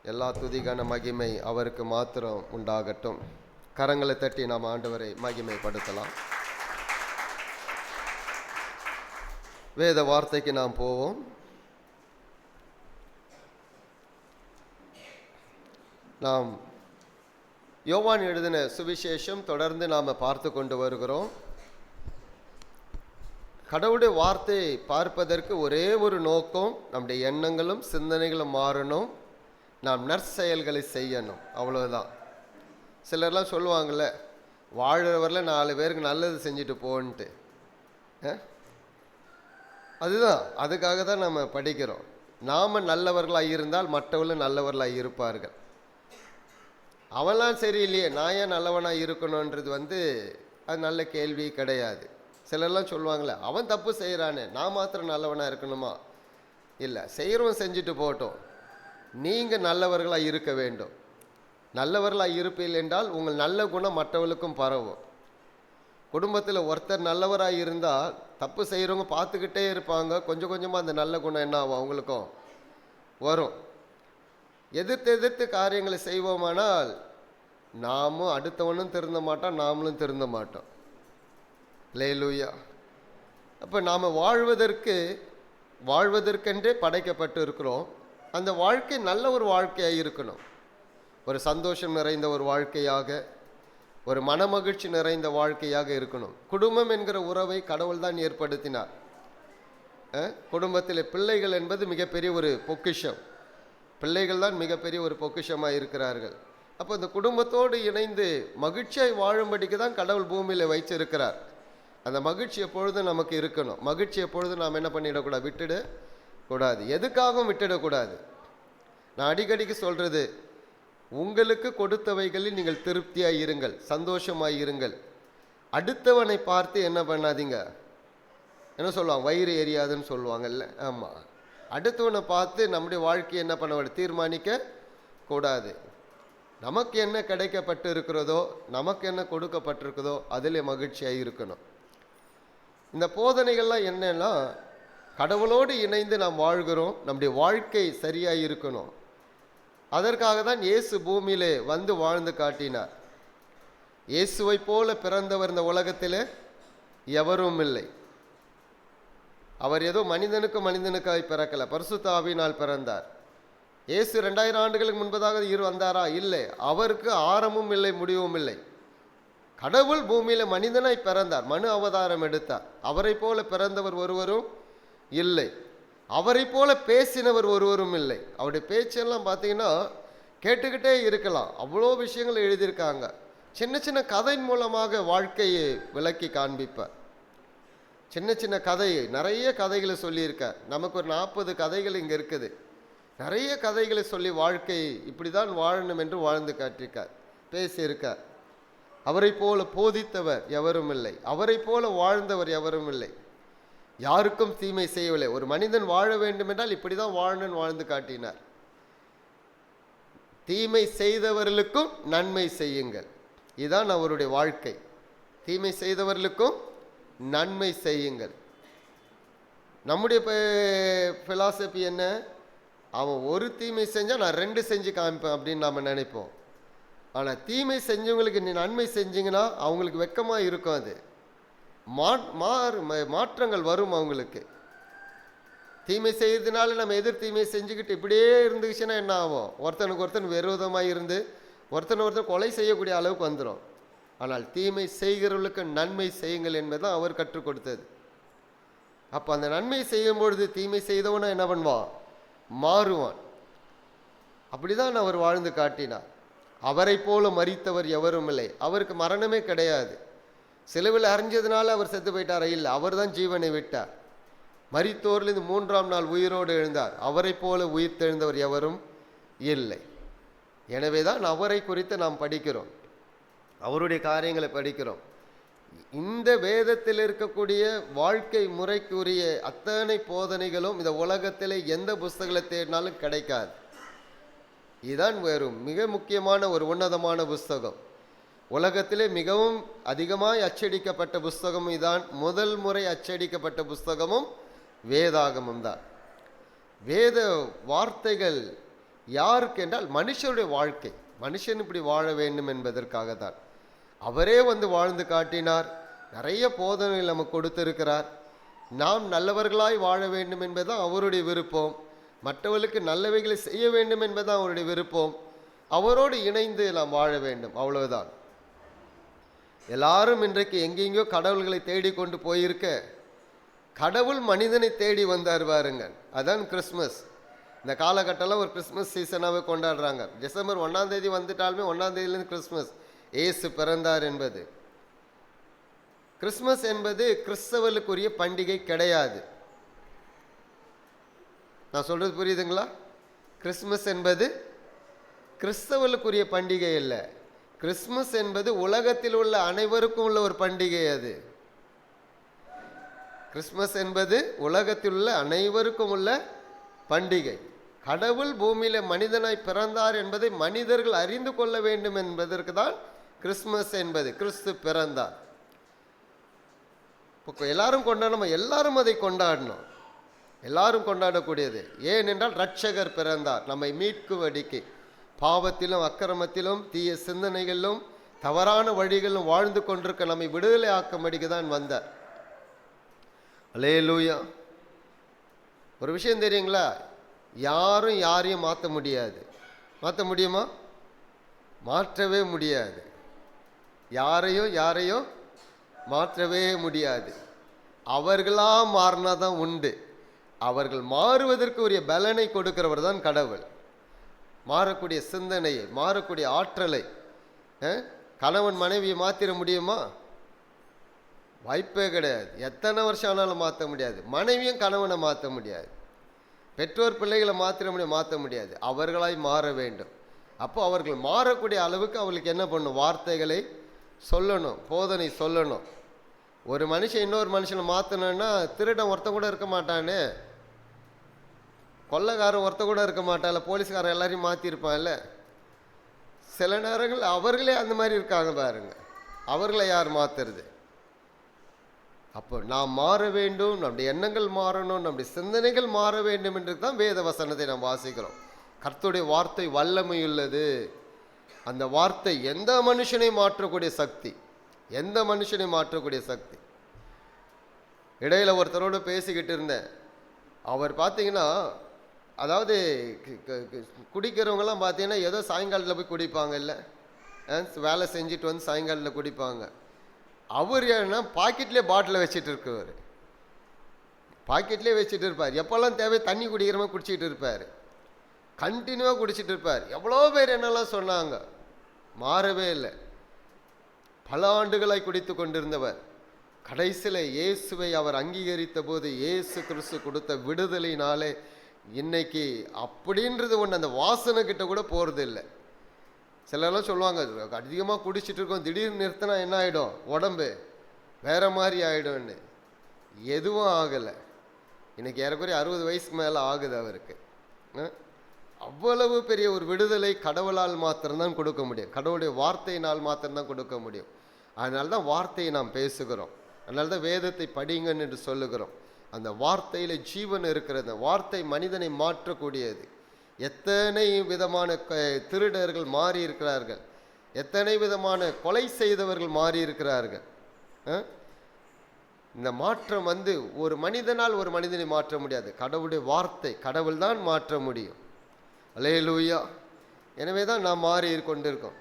எல்லா துதிகான மகிமை அவருக்கு மாத்திரம் உண்டாகட்டும். கரங்களை தட்டி நாம் ஆண்டவரை மகிமைப்படுத்தலாம். வேத வார்த்தைக்கு நாம் போவோம். நாம் யோவான் எழுதின சுவிசேஷம் தொடர்ந்து நாம் பார்த்து கொண்டு வருகிறோம். கடவுளுடைய வார்த்தையை பார்ப்பதற்கு ஒரே ஒரு நோக்கம், நம்முடைய எண்ணங்களும் சிந்தனைகளும் மாறணும், நாம் நற்செயல்களை செய்யணும், அவ்வளவுதான். சிலர்லாம் சொல்லுவாங்கள்ல, வாழ்கிறவரில் 4 பேருக்கு நல்லது செஞ்சுட்டு போன்ட்டு. அதுதான், அதுக்காக தான் நம்ம படிக்கிறோம். நாம் நல்லவர்களாக இருந்தால் மற்றவர்களும் நல்லவர்களாக இருப்பார்கள். அவன்லாம் சரியில்லையே, நான் ஏன் நல்லவனாக இருக்கணுன்றது அது நல்ல கேள்வி கிடையாது. சிலர்லாம் சொல்லுவாங்களே, அவன் தப்பு செய்கிறானே நான் மாத்திரம் நல்லவனாக இருக்கணுமா? இல்லை, செய்கிறவன் செஞ்சுட்டு போட்டோம், நீங்கள் நல்லவர்களாக இருக்க வேண்டும். நல்லவர்களாக இருப்பீர்கள் என்றால் உங்கள் நல்ல குணம் மற்றவர்களுக்கும் பரவும். குடும்பத்தில் ஒருத்தர் நல்லவராக இருந்தால் தப்பு செய்கிறவங்க பார்த்துக்கிட்டே இருப்பாங்க. கொஞ்சம் கொஞ்சமாக அந்த நல்ல குணம் என்ன ஆகும், அவங்களுக்கும் வரும். எதிர்த்து காரியங்களை செய்வோமானால் நாமும் அடுத்தவனும் திருந்த மாட்டோம், நாமளும் திருந்த மாட்டோம். அல்லேலூயா. அப்போ நாம் வாழ்வதற்கென்றே படைக்கப்பட்டு இருக்கிறோம். அந்த வாழ்க்கை நல்ல ஒரு வாழ்க்கையாக இருக்கணும். ஒரு சந்தோஷம் நிறைந்த ஒரு வாழ்க்கையாக, ஒரு மனமகிழ்ச்சி நிறைந்த வாழ்க்கையாக இருக்கணும். குடும்பம் என்கிற உறவை கடவுள் தான் ஏற்படுத்தினார். குடும்பத்தில் பிள்ளைகள் என்பது மிகப்பெரிய ஒரு பொக்கிஷம். பிள்ளைகள் தான் மிகப்பெரிய ஒரு பொக்கிஷமாக இருக்கிறார்கள். அப்போ இந்த குடும்பத்தோடு இணைந்து மகிழ்ச்சியாக வாழும்படிக்கு தான் கடவுள் பூமியில் வைச்சிருக்கிறார். அந்த மகிழ்ச்சி எப்பொழுதும் நமக்கு இருக்கணும். மகிழ்ச்சி எப்பொழுதும் நாம் என்ன பண்ணிடக்கூடாது, விட்டுடக்கூடாது, எதுக்காகவும் விட்டுடக்கூடாது. நான் அடிக்கடிக்கு சொல்கிறது, உங்களுக்கு கொடுத்தவைகளில் நீங்கள் திருப்தியாக இருங்கள், சந்தோஷமாக இருங்கள். அடுத்தவனை பார்த்து என்ன பண்ணாதீங்க, என்ன சொல்லுவாங்க, வயிறு எரியாதுன்னு சொல்லுவாங்கல்ல. ஆமாம், அடுத்தவனை பார்த்து நம்முடைய வாழ்க்கையை என்ன பண்ண தீர்மானிக்க கூடாது. நமக்கு என்ன கிடைக்கப்பட்டு இருக்கிறதோ, நமக்கு என்ன கொடுக்கப்பட்டிருக்குதோ அதில் மகிழ்ச்சியாக இருக்கணும். இந்த போதனைகள்லாம் என்னன்னா, கடவுளோடு இணைந்து நாம் வாழ்கிறோம், நம்முடைய வாழ்க்கை சரியாக இருக்கணும். அதற்காக தான் இயேசு பூமியிலே வந்து வாழ்ந்து காட்டினார். இயேசுவை போல பிறந்தவர் இந்த உலகத்தில் எவரும் இல்லை. அவர் ஏதோ மனிதனுக்காக பிறக்கலை, பரிசுத்த ஆவியினால் பிறந்தார். இயேசு 2000 ஆண்டுகளுக்கு முன்பதாக வந்தாரா? இல்லை. அவருக்கு ஆரம்பமும் இல்லை, முடிவும் இல்லை. கடவுள் பூமியில் மனிதனாய் பிறந்தார், மனு அவதாரம் எடுத்தார். அவரை போல பிறந்தவர் ஒருவரும் இல்லை, அவரை போல பேசினவர் ஒருவரும் இல்லை. அவருடைய பேச்செல்லாம் பார்த்தீங்கன்னா கேட்டுக்கிட்டே இருக்கலாம், அவ்வளோ விஷயங்கள் எழுதியிருக்காங்க. சின்ன சின்ன கதையின் மூலமாக வாழ்க்கையை விளக்கி காண்பிப்பார். சின்ன சின்ன கதையை, நிறைய கதைகளை சொல்லியிருக்கார். நமக்கு ஒரு 40 கதைகள் இங்கே இருக்குது. நிறைய கதைகளை சொல்லி வாழ்க்கை இப்படி தான் வாழணும் என்று வாழ்ந்து காட்டியிருக்கார், பேசியிருக்கார். அவரை போல போதித்தவர் எவரும் இல்லை, அவரை போல வாழ்ந்தவர் எவரும் இல்லை. யாருக்கும் தீமை செய்யவில்லை. ஒரு மனிதன் வாழ வேண்டும் என்றால் இப்படி தான் வாழணும்னு வாழ்ந்து காட்டினார். தீமை செய்தவர்களுக்கும் நன்மை செய்யுங்கள், இதுதான் அவருடைய வாழ்க்கை. தீமை செய்தவர்களுக்கும் நன்மை செய்யுங்கள். நம்முடைய பிலாசபி என்ன, அவன் ஒரு தீமை செஞ்சால் நான் 2 செஞ்சு காமிப்பேன் அப்படின்னு நாம் நினைப்போம். ஆனால் தீமை செஞ்சவங்களுக்கு நீ நன்மை செஞ்சீங்கன்னா அவங்களுக்கு வெட்கமாக இருக்கும். அது மாற்றங்கள் வரும் அவங்களுக்கு. தீமை செய்யறதுனால நம்ம எதிர் தீமை செஞ்சுக்கிட்டு இப்படியே இருந்துச்சுன்னா என்ன ஆகும், ஒருத்தனுக்கு ஒருத்தன் விரோதமாக இருந்து ஒருத்தர் கொலை செய்யக்கூடிய அளவுக்கு வந்துடும். ஆனால் தீமை செய்கிறவர்களுக்கு நன்மை செய்யுங்கள் என்பதுதான் அவர் கற்றுக் கொடுத்தது. அப்போ அந்த நன்மை செய்யும் பொழுது தீமை செய்தவனா என்ன பண்ணுவான், மாறுவான். அப்படிதான் அவர் வாழ்ந்து காட்டினார். அவரை போல மரித்தவர் எவரும் இல்லை. அவருக்கு மரணமே கிடையாது. சிலுவையில் அறைஞ்சதுனால அவர் செத்து போயிட்டாரா? இல்லை, அவர் தான் ஜீவனை விட்டார். மரித்தோரிலிருந்து 3ஆம் நாள் உயிரோடு எழுந்தார். அவரை போல உயிர் தெழுந்தவர் எவரும் இல்லை. எனவே தான் அவரை குறித்து நாம் படிக்கிறோம், அவருடைய காரியங்களை படிக்கிறோம். இந்த வேதத்தில் இருக்கக்கூடிய வாழ்க்கை முறைக்குரிய அத்தனை போதனைகளும் இந்த உலகத்தில் எந்த புஸ்தகங்களை தேடினாலும் கிடைக்காது. இதுதான் வெறும் மிக முக்கியமான ஒரு உன்னதமான புஸ்தகம். உலகத்திலே மிகவும் அதிகமாய் அச்சடிக்கப்பட்ட புஸ்தகமும் இதான். முதல் முறை அச்சடிக்கப்பட்ட புஸ்தகமும் வேதாகமும் தான். வேத வார்த்தைகள் யாருக்கு என்றால் மனுஷனுடைய வாழ்க்கை, மனுஷன் இப்படி வாழ வேண்டும் என்பதற்காக தான். அவரே வந்து வாழ்ந்து காட்டினார். நிறைய போதனைகள் நமக்கு கொடுத்திருக்கிறார். நாம் நல்லவர்களாய் வாழ வேண்டும் என்பதுதான் அவருடைய விருப்பம். மற்றவர்களுக்கு நல்லவைகளை செய்ய வேண்டும் என்பதுதான் அவருடைய விருப்பம். அவரோடு இணைந்து நாம் வாழ வேண்டும், அவ்வளவுதான். எல்லாரும் இன்றைக்கு எங்கெங்கோ கடவுள்களை தேடிக்கொண்டு போயிருக்க, கடவுள் மனிதனை தேடி வந்தார் பாருங்க. அதான் கிறிஸ்மஸ். இந்த காலகட்டத்தில் ஒரு கிறிஸ்மஸ் சீசனாகவே கொண்டாடுறாங்க. டிசம்பர் 1ஆம் தேதி வந்துட்டாலுமே 1ஆம் தேதியிலேருந்து கிறிஸ்மஸ், இயேசு பிறந்தார் என்பது. கிறிஸ்மஸ் என்பது கிறிஸ்தவர்களுக்குரிய பண்டிகை கிடையாது. நான் சொல்றது புரியுதுங்களா? கிறிஸ்மஸ் என்பது கிறிஸ்தவர்களுக்குரிய பண்டிகை இல்லை. கிறிஸ்மஸ் என்பது உலகத்தில் உள்ள அனைவருக்கும் உள்ள ஒரு பண்டிகை. அது கிறிஸ்மஸ் என்பது உலகத்தில் உள்ள அனைவருக்கும் உள்ள பண்டிகை. கடவுள் பூமியில மனிதனாய் பிறந்தார் என்பதை மனிதர்கள் அறிந்து கொள்ள வேண்டும் என்பதற்கு தான் கிறிஸ்மஸ் என்பது. கிறிஸ்து பிறந்தார். எல்லாரும் கொண்டாடணும், எல்லாரும் அதை கொண்டாடணும், எல்லாரும் கொண்டாடக்கூடியது. ஏனென்றால் இரட்சகர் பிறந்தார் நம்மை மீட்கும்படிக்கு. பாவத்திலும் அக்கிரமத்திலும் தீய சிந்தனைகளிலும் தவறான வழிகளிலும் வாழ்ந்து கொண்டிருக்க நம்மை விடுதலை ஆக்கும்படிக்கு தான் வந்தார். அல்லேலூயா. ஒரு விஷயம் தெரியுங்களா? யாரும் யாரையும் மாற்ற முடியாது. மாற்ற முடியுமா? மாற்றவே முடியாது. யாரையும் மாற்றவே முடியாது. அவர்களா மாறினாதான் உண்டு. அவர்கள் மாறுவதற்கு உரிய பலனை கொடுக்கிறவர் தான் கடவுள். மாறக்கூடிய சிந்தனையை, மாறக்கூடிய ஆற்றலை. கணவன் மனைவியை மாற்றிட முடியுமா? வாய்ப்பே கிடையாது. எத்தனை வருஷம் ஆனாலும் மாற்ற முடியாது. மனைவியும் கணவனை மாற்ற முடியாது. பெற்றோர் பிள்ளைகளை மாற்ற முடியாது. அவர்களாய் மாற வேண்டும். அப்போ அவர்கள் மாறக்கூடிய அளவுக்கு அவர்களுக்கு என்ன பண்ணணும்? வார்த்தைகளை சொல்லணும், போதனை சொல்லணும். ஒரு மனுஷன் இன்னொரு மனுஷனை மாற்றணுன்னா, திருடன் ஒருத்தன் கூட இருக்க மாட்டானே, கொள்ளைக்காரன் ஒருத்தன் கூட இருக்க மாட்டான்ல, போலீஸ்காரன் எல்லாரையும் மாற்றிருப்பான்ல. சில நேரங்கள் அவர்களே அந்த மாதிரி இருக்காங்க பாருங்க. அவர்களை யார் மாற்றுறது? அப்போ நாம் மாற வேண்டும், நம்முடைய எண்ணங்கள் மாறணும், நம்முடைய சிந்தனைகள் மாற வேண்டும் என்று தான் வேத வசனத்தை நாம் வாசிக்கிறோம். கர்த்தருடைய வார்த்தை வல்லமையுள்ளது. அந்த வார்த்தை எந்த மனுஷனை மாற்றக்கூடிய சக்தி, எந்த மனுஷனை மாற்றக்கூடிய சக்தி. இடையில ஒருத்தரோடு பேசிக்கிட்டு இருந்தேன். அவர் பார்த்தீங்கன்னா, அதாவது குடிக்கிறவங்கலாம் பார்த்தீங்கன்னா ஏதோ சாயங்காலத்தில் போய் குடிப்பாங்க, இல்லை வேலை செஞ்சுட்டு வந்து சாயங்காலத்தில் குடிப்பாங்க. அவர் ஏன்னா பாக்கெட்லேயே பாட்டில் வச்சுட்டு இருக்குவார். பாக்கெட்லேயே வச்சுட்டு இருப்பார். எப்போல்லாம் தேவை தண்ணி குடிக்கிற மாதிரி குடிச்சிக்கிட்டு இருப்பார். கண்டினியூவாக குடிச்சிட்டு இருப்பார். எவ்வளோ பேர் என்னெல்லாம் சொன்னாங்க, மாறவே இல்லை. பல ஆண்டுகளாய் குடித்து கொண்டிருந்தவர் கடைசியில் இயேசுவை அவர் அங்கீகரித்த போது, இயேசு கிறிஸ்து கொடுத்த விடுதலையினாலே இன்னைக்கு அப்படின்றது ஒன்று அந்த வாசனை கிட்ட கூட போகிறது இல்லை. சிலர்லாம் சொல்லுவாங்க, அதிகமாக குடிச்சிட்டு இருக்கோம், திடீர்னு நிறுத்தினா என்ன ஆகிடும், உடம்பு வேற மாதிரி ஆகிடும்னு. எதுவும் ஆகலை. இன்னைக்கு ஏறக்குறைய 60 வயசுக்கு மேலே ஆகுது அவருக்கு. அவ்வளவு பெரிய ஒரு விடுதலை கடவுளால் மாத்திரம்தான் கொடுக்க முடியும். கடவுளுடைய வார்த்தையினால் மாத்திரம்தான் கொடுக்க முடியும். அதனால தான் வார்த்தையை நாம் பேசுகிறோம். அதனால தான் வேதத்தை படிங்கன்னு என்று சொல்லுகிறோம். அந்த வார்த்தையில் ஜீவன் இருக்கிறது. வார்த்தை மனிதனை மாற்றக்கூடியது. எத்தனை விதமான திருடர்கள் மாறி இருக்கிறார்கள், எத்தனை விதமான கொலை செய்தவர்கள் மாறி இருக்கிறார்கள். இந்த மாற்றம் வந்து ஒரு மனிதனால் ஒரு மனிதனை மாற்ற முடியாது. கடவுளுடைய வார்த்தை, கடவுள் தான் மாற்ற முடியும். அல்லேலூயா. எனவே தான் நாம் மாறிக்கொண்டிருக்கோம்,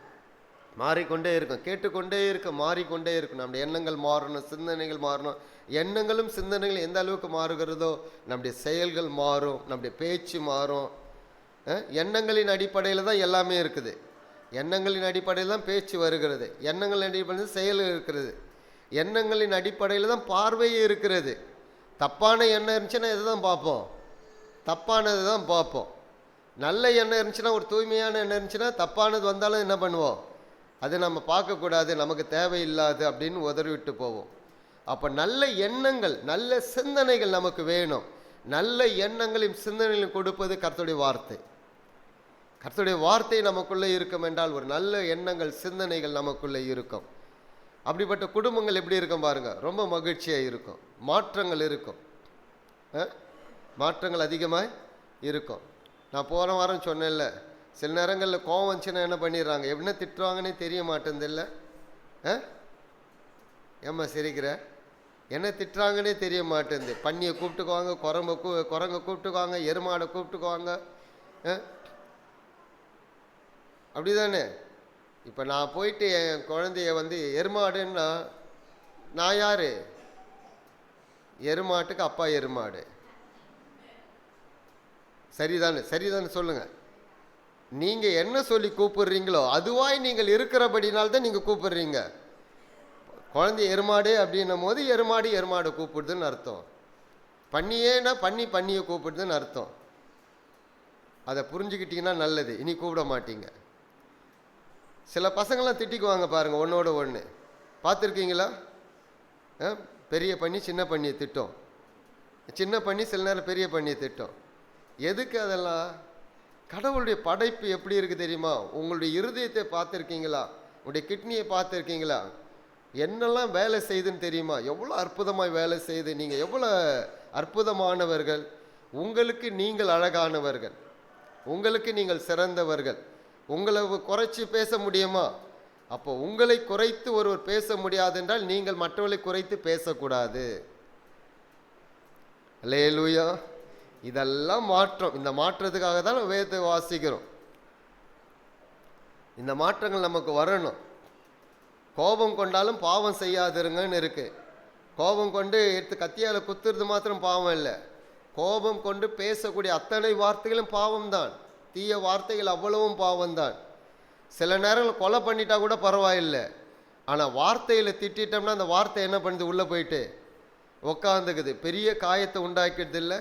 மாறிக்கொண்டே இருக்கோம், கேட்டுக்கொண்டே இருக்க, மாறிக்கொண்டே இருக்கும். நம்முடைய எண்ணங்கள் மாறணும், சிந்தனைகள் மாறணும். எண்ணங்களும் சிந்தனைகள் எந்த அளவுக்கு மாறுகிறதோ நம்முடைய செயல்கள் மாறும், நம்முடைய பேச்சு மாறும். எண்ணங்களின் அடிப்படையில் தான் எல்லாமே இருக்குது. எண்ணங்களின் அடிப்படையில் தான் பேச்சு வருகிறது. எண்ணங்களின் அடிப்படையில் செயல் இருக்கிறது. எண்ணங்களின் அடிப்படையில் தான் பார்வையே இருக்கிறது. தப்பான எண்ணம் இருந்துச்சுன்னா எதை தான் பார்ப்போம்? தப்பானது தான் பார்ப்போம். நல்ல எண்ணம் இருந்துச்சுன்னா, ஒரு தூய்மையான எண்ணம் இருந்துச்சுன்னா, தப்பானது வந்தாலும் என்ன பண்ணுவோம்? அது நம்ம பார்க்கக்கூடாது, நமக்கு தேவையில்லாது அப்படின்னு உதறிவிட்டு போவோம். அப்போ நல்ல எண்ணங்கள், நல்ல சிந்தனைகள் நமக்கு வேணும். நல்ல எண்ணங்களையும் சிந்தனைகளையும் கொடுப்பது கர்த்தருடைய வார்த்தை. கர்த்தருடைய வார்த்தை நமக்குள்ளே இருக்கும் என்றால் ஒரு நல்ல எண்ணங்கள், சிந்தனைகள் நமக்குள்ளே இருக்கும். அப்படிப்பட்ட குடும்பங்கள் எப்படி இருக்கும் பாருங்க, ரொம்ப மகிழ்ச்சியாக இருக்கும். மாற்றங்கள் இருக்கும், மாற்றங்கள் அதிகமாக இருக்கும். நான் போன வாரம் சொன்னேன்ல, சில நேரங்களில் கோவம் வந்துச்சுன்னா என்ன பண்ணிடுறாங்க, என்ன திட்டுவாங்கன்னே தெரிய மாட்டேங்குது. ஏம்மா சிரிக்கிற? என்ன திட்டுறாங்கன்னே தெரிய மாட்டேங்குது. பன்னியை கூப்பிட்டுக்குவாங்க, குரங்கை கூப்பிட்டுக்குவாங்க, எருமாடை கூப்பிட்டுக்குவாங்க. அப்படிதானே? இப்போ நான் போயிட்டு என் குழந்தைய எருமாடுன்னா நான் யாரு? எருமாட்டுக்கு அப்பா எருமாடு. சரிதானே? சரிதானே சொல்லுங்க. நீங்க என்ன சொல்லி கூப்பிடுறீங்களோ அதுவாய் நீங்கள் இருக்கிறபடினால்தான் நீங்க கூப்பிடுறீங்க. குழந்தை எருமாடு அப்படின்னும் போது எருமாடு கூப்பிடுதுன்னு அர்த்தம். பன்னியேன்னா பன்னியை கூப்பிடுதுன்னு அர்த்தம். அதை புரிஞ்சுக்கிட்டீங்கன்னா நல்லது. இனி கூப்பிட மாட்டீங்க. சில பசங்கள்லாம் திட்டிக்குவாங்க பாருங்க, ஒன்னோட ஒன்று. பார்த்துருக்கீங்களா? பெரிய பண்ணி சின்ன பண்ணியை திட்டம், சின்ன பண்ணி சில நேரம் பெரிய பண்ணியை திட்டம். எதுக்கு அதெல்லாம்? கடவுளுடைய படைப்பு எப்படி இருக்குது தெரியுமா? உங்களுடைய இருதயத்தை பார்த்துருக்கீங்களா? உங்களுடைய கிட்னியை பார்த்துருக்கீங்களா? என்னெல்லாம் வேலை செய்யுதுன்னு தெரியுமா? எவ்வளோ அற்புதமாக வேலை செய்யுது. நீங்கள் எவ்வளோ அற்புதமானவர்கள். உங்களுக்கு நீங்கள் அழகானவர்கள், உங்களுக்கு நீங்கள் சிறந்தவர்கள். உங்களை குறைச்சி பேச முடியுமா? அப்போ உங்களை குறைத்து ஒருவர் பேச முடியாது என்றால் நீங்கள் மற்றவர்களை குறைத்து பேசக்கூடாது. அல்லேலூயா. இதெல்லாம் மாற்றம். இந்த மாற்றத்துக்காக தான் வேதத்தை வாசிக்கிறோம். இந்த மாற்றங்கள் நமக்கு வரணும். கோபம் கொண்டாலும் பாவம் செய்யாதிருங்கன்னு இருக்கு. கோபம் கொண்டு எடுத்து கத்தியால் குத்துறது மாத்திரம் பாவம் இல்லை. கோபம் கொண்டு பேசக்கூடிய அத்தனை வார்த்தைகளும் பாவம்தான். தீய வார்த்தைகள் அவ்வளவும் பாவம்தான். சில நேரங்கள் கொலை பண்ணிட்டா கூட பரவாயில்லை. ஆனால் வார்த்தையில் திட்டோம்னா அந்த வார்த்தை என்ன பண்ணுது? உள்ளே போயிட்டு உக்காந்துக்குது, பெரிய காயத்தை உண்டாக்கிடுது இல்லை?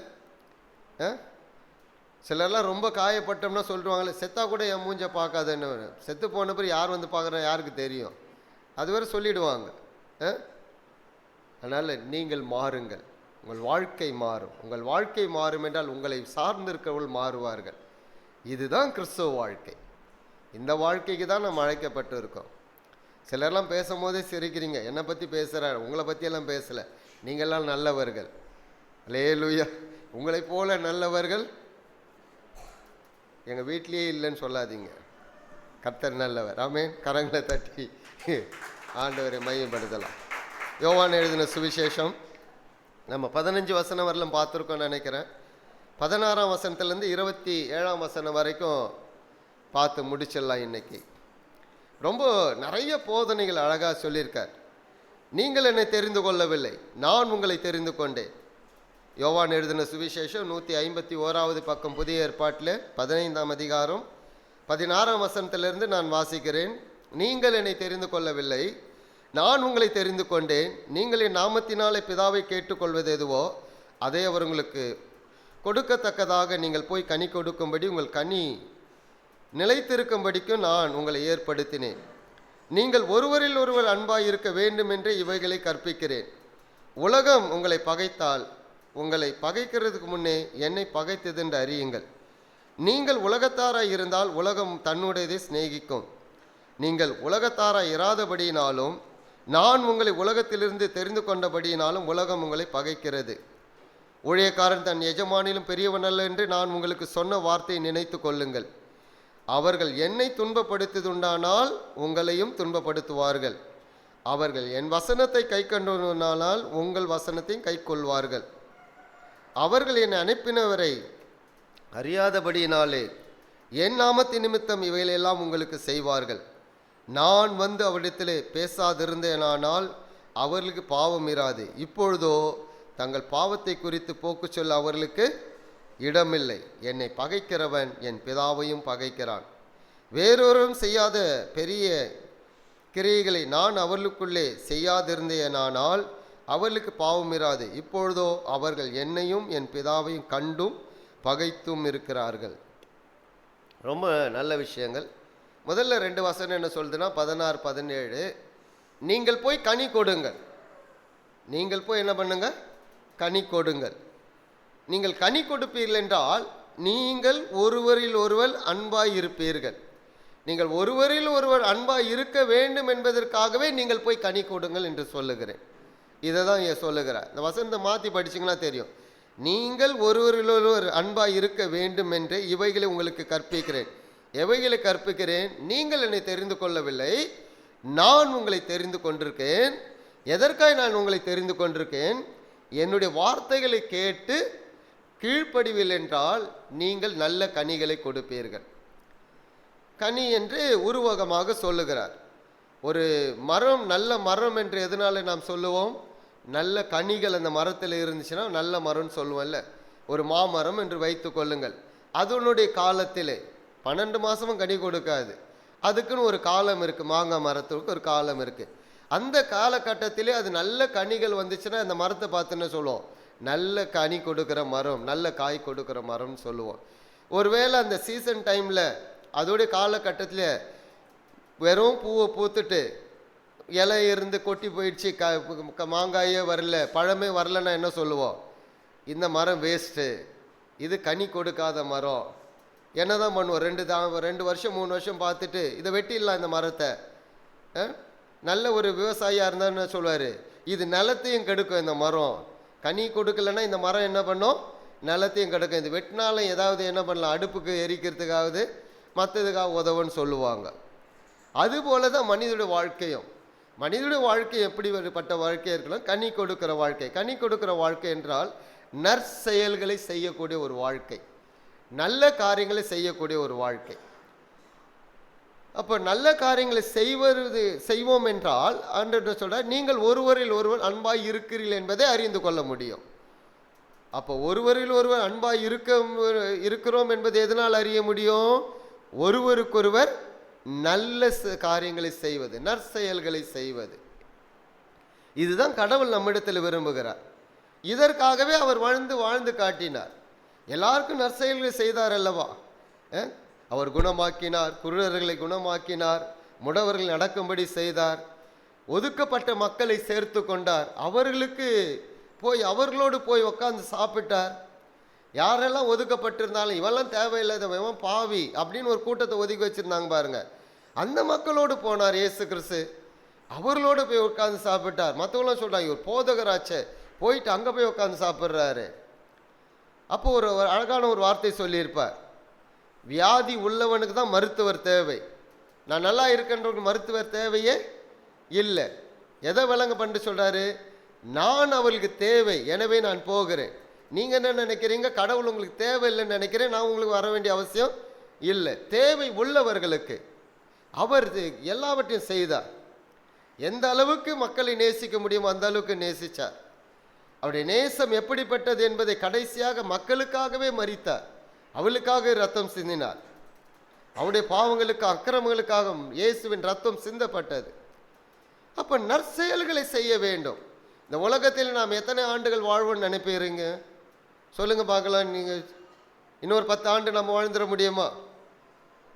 சிலர்லாம் ரொம்ப காயப்பட்டோம்னா சொல்லுவாங்களே, செத்தா கூட என் மூஞ்ச பார்க்காதுன்னு. செத்து போன பிறகு யார் பார்க்குறா யாருக்கு தெரியும்? அது வேறு சொல்லிடுவாங்க. அதனால் நீங்கள் மாறுங்கள், உங்கள் வாழ்க்கை மாறும். உங்கள் வாழ்க்கை மாறும் என்றால் உங்களை சார்ந்திருக்கிறவர்கள் மாறுவார்கள். இதுதான் கிறிஸ்துவ வாழ்க்கை. இந்த வாழ்க்கைக்கு தான் நம்ம அழைக்கப்பட்டு இருக்கோம். சிலர்லாம் பேசும்போதே சிரிக்கிறீங்க, என்னை பற்றி பேசுகிறார், உங்களை பற்றியெல்லாம் பேசலை. நீங்கள்லாம் நல்லவர்கள். அல்லேலூயா. உங்களை போல நல்லவர்கள் எங்கள் வீட்லேயே இல்லைன்னு சொல்லாதீங்க. கர்த்தர் நல்லவர். ஆமென். கரங்களை தட்டி ஆண்டவரை மையப்படுத்தலாம். யோவான் எழுதின சுவிசேஷம் நம்ம 15 வசனம் வரலாம் பார்த்துருக்கோன்னு நினைக்கிறேன். 16ஆம் வசனத்துலேருந்து 27ஆம் வசனம் வரைக்கும் பார்த்து முடிச்சிடலாம் இன்னைக்கு. ரொம்ப நிறைய போதனைகள் அழகாக சொல்லியிருக்கார். நீங்கள் என்னை தெரிந்து கொள்ளவில்லை, நான் உங்களை தெரிந்து கொண்டேன். யோவான் எழுதின சுவிசேஷம் 151வது பக்கம், புதிய ஏற்பாட்டில் 15ஆம் அதிகாரம் 16ஆம் வசனத்திலிருந்து நான் வாசிக்கிறேன். நீங்கள் என்னை தெரிந்து கொள்ளவில்லை, நான் உங்களை தெரிந்து கொண்டேன். நீங்கள் என் நாமத்தினாலே பிதாவை கேட்டுக்கொள்வது எதுவோ அதை அவர் உங்களுக்கு கொடுக்கத்தக்கதாக நீங்கள் போய் கனி கொடுக்கும்படி உங்கள் கனி நிலைத்திருக்கும்படிக்கும் நான் உங்களை ஏற்படுத்தினேன். நீங்கள் ஒருவரில் ஒருவர் அன்பாய் இருக்க வேண்டும் என்று இவைகளை கற்பிக்கிறேன். உலகம் உங்களை பகைத்தால் உங்களை பகைக்கிறதுக்கு முன்னே என்னை பகைத்தது என்று அறியுங்கள். நீங்கள் உலகத்தாராய் இருந்தால் உலகம் தன்னுடையதை சிநேகிக்கும். நீங்கள் உலகத்தாராய் இராதபடியினாலும் நான் உங்களை உலகத்திலிருந்து தெரிந்து கொண்டபடியினாலும் உலகம் உங்களை பகைக்கிறது. ஊழியக்காரன் தன் எஜமானிலும் பெரியவன் அல்ல என்று நான் உங்களுக்கு சொன்ன வார்த்தையை நினைத்து கொள்ளுங்கள். அவர்கள் என்னை துன்பப்படுத்துதுண்டானால் உங்களையும் துன்பப்படுத்துவார்கள். அவர்கள் என் வசனத்தை கை கொண்டனால் உங்கள் வசனத்தையும் கை கொள்வார்கள். அவர்கள் என்னை அனுப்பினவரை அறியாதபடியினாலே என் நாமத்தின் நிமித்தம் இவைகளெல்லாம் உங்களுக்கு செய்வார்கள். நான் வந்து அவரிடத்திலே பேசாதிருந்தேனானால் அவர்களுக்கு பாவம் இராது. இப்பொழுதோ தங்கள் பாவத்தை குறித்து போக்கு சொல்ல அவர்களுக்கு இடமில்லை. என்னை பகைக்கிறவன் என் பிதாவையும் பகைக்கிறான். வேறொருவரும் செய்யாத பெரிய கிரியைகளை நான் அவர்களுக்குள்ளே செய்யாதிருந்தேனானால் அவர்களுக்கு பாவம் இராது. இப்பொழுதோ அவர்கள் என்னையும் என் பிதாவையும் கண்டும் பகைத்தும் இருக்கிறார்கள். ரொம்ப நல்ல விஷயங்கள். முதல்ல 2 வசனம் என்ன சொல்லுதுன்னா 16, 17, நீங்கள் போய் கனி கொடுங்கள். நீங்கள் போய் என்ன பண்ணுங்க? கனி கொடுங்கள். நீங்கள் கனி கொடுப்பீர்கள் என்றால் நீங்கள் ஒருவரில் ஒருவர் அன்பாய் இருப்பீர்கள். நீங்கள் ஒருவரில் ஒருவர் அன்பாய் இருக்க வேண்டும் என்பதற்காகவே நீங்கள் போய் கனி கொடுங்கள் என்று சொல்லுகிறேன். இதை தான் சொல்லுகிறார். இந்த வசனத்தை மாற்றி படிச்சிங்கன்னா தெரியும். நீங்கள் ஒருவரில் ஒருவர் அன்பாய் இருக்க வேண்டும் என்று இவைகளை உங்களுக்கு கற்பிக்கிறேன். எவைகளை கற்பிக்கிறேன்? நீங்கள் என்னை தெரிந்து கொள்ளவில்லை, நான் உங்களை தெரிந்து கொண்டிருக்கேன். எதற்காக நான் உங்களை தெரிந்து கொண்டிருக்கேன்? என்னுடைய வார்த்தைகளை கேட்டு கீழ்ப்படிவில் என்றால் நீங்கள் நல்ல கனிகளை கொடுப்பீர்கள். கனி என்று உருவகமாக சொல்லுகிறார். ஒரு மரம் நல்ல மரம் என்று எதனால நாம் சொல்லுவோம்? நல்ல கனிகள் அந்த மரத்தில் இருந்துச்சுன்னா நல்ல மரம்னு சொல்லுவோம்ல. ஒரு மாமரம் என்று வைத்து கொள்ளுங்கள். அதனுடைய காலத்திலே 12 மாதமும் கனி கொடுக்காது. அதுக்குன்னு ஒரு காலம் இருக்குது. மாங்காய் மரத்துக்கு ஒரு காலம் இருக்குது. அந்த காலகட்டத்திலே அது நல்ல கனிகள் வந்துச்சுன்னா அந்த மரத்தை பார்த்துன்னு சொல்லுவோம், நல்ல கனி கொடுக்குற மரம், நல்ல காய் கொடுக்குற மரம்னு சொல்லுவோம். ஒருவேளை அந்த சீசன் டைமில் அதோடைய காலகட்டத்தில் வெறும் பூவை பூத்துட்டு இலை இருந்து கொட்டி போயிடுச்சு, மாங்காயே வரல, பழமே வரலன்னா என்ன சொல்லுவோம்? இந்த மரம் வேஸ்ட்டு, இது கனி கொடுக்காத மரம். என்ன தான் பண்ணுவோம்? 2 வருஷம் 3 வருஷம் பார்த்துட்டு இதை வெட்டிடலாம் இந்த மரத்தை. நல்ல ஒரு விவசாயியாக இருந்தான்னு சொல்லுவார், இது நிலத்தையும் கெடுக்கும், இந்த மரம் கனி கொடுக்கலன்னா இந்த மரம் என்ன பண்ணும்? நிலத்தையும் கெடுக்கும். இது வெட்டினாலும் ஏதாவது என்ன பண்ணலாம்? அடுப்புக்கு எரிக்கிறதுக்காவது மற்றதுக்காக உதவுன்னு சொல்லுவாங்க. அதுபோல தான் மனிதனுடைய வாழ்க்கையும். மனிதனுடைய வாழ்க்கை எப்படிப்பட்ட வாழ்க்கை இருக்கலாம்? கனி கொடுக்கிற வாழ்க்கை. கனி கொடுக்கிற வாழ்க்கை என்றால் நற்செயல்களை செய்யக்கூடிய ஒரு வாழ்க்கை, நல்ல காரியங்களை செய்யக்கூடிய ஒரு வாழ்க்கை. அப்போ நல்ல காரியங்களை செய்வோம் என்றால் அன்று சொல்ற, நீங்கள் ஒருவரில் ஒருவர் அன்பாய் இருக்கிறீர்கள் என்பதை அறிந்து கொள்ள முடியும். அப்போ ஒருவரில் ஒருவர் அன்பாய் இருக்கிறோம் என்பதை எதனால் அறிய முடியும்? ஒருவருக்கொருவர் நல்ல காரியங்களை செய்வது, நற்செயல்களை செய்வது. இதுதான் கடவுள் நம்மிடத்தில் விரும்புகிறார். இதற்காகவே அவர் வாழ்ந்து காட்டினார். எல்லாருக்கும் நற்செயல்களை செய்தார் அல்லவா? அவர் குணமாக்கினார், குருடர்களை குணமாக்கினார், முடவர்கள் நடக்கும்படி செய்தார், ஒதுக்கப்பட்ட மக்களை சேர்த்து கொண்டார், அவர்களோடு போய் உட்காந்து சாப்பிட்டார். யாரெல்லாம் ஒதுக்கப்பட்டிருந்தாலும் இவெல்லாம் தேவையில்லாதவன் பாவி அப்படின்னு ஒரு கூட்டத்தை ஒதுக்கி வச்சிருந்தாங்க பாருங்க, அந்த மக்களோடு போனார் இயேசு கிறிஸ்து. அவர்களோடு போய் உட்காந்து சாப்பிட்டார். மற்றவங்களாம் சொல்றாங்க, இவர் போதகராச்சே, போயிட்டு அங்கே போய் உட்காந்து சாப்பிட்றாரு. அப்போ ஒரு அழகான ஒரு வார்த்தை சொல்லியிருப்பார், வியாதி உள்ளவனுக்கு தான் மருத்துவர் தேவை, நான் நல்லா இருக்கின்றவனுக்கு மருத்துவர் தேவையே இல்லை. எதை விளங்க பண்ணிட்டு சொல்கிறாரு? நான் அவளுக்கு தேவை, எனவே நான் போகிறேன். நீங்கள் என்ன நினைக்கிறீங்க? கடவுள் உங்களுக்கு தேவையில்லைன்னு நினைக்கிறேன், நான் உங்களுக்கு வர வேண்டிய அவசியம் இல்லை. தேவை உள்ளவர்களுக்கு அவர் எல்லாவற்றையும் செய்தார். எந்த அளவுக்கு மக்களை நேசிக்க முடியுமோ அந்த அளவுக்கு நேசித்தார். அவருடைய நேசம் எப்படிப்பட்டது என்பதை கடைசியாக மக்களுக்காகவே மரித்தார், அவளுக்காக ரத்தம் சிந்தினார். அவருடைய பாவங்களுக்கு அக்கிரமங்களுக்காக இயேசுவின் ரத்தம் சிந்தப்பட்டது. அப்போ நற்செயல்களை செய்ய வேண்டும். இந்த உலகத்தில் நாம் எத்தனை ஆண்டுகள் வாழ்வோன்னு நினைப்பீங்க? சொல்லுங்க பார்க்கலாம். நீங்கள் இன்னொரு 10 ஆண்டு நம்ம வாழ்ந்துட முடியுமா?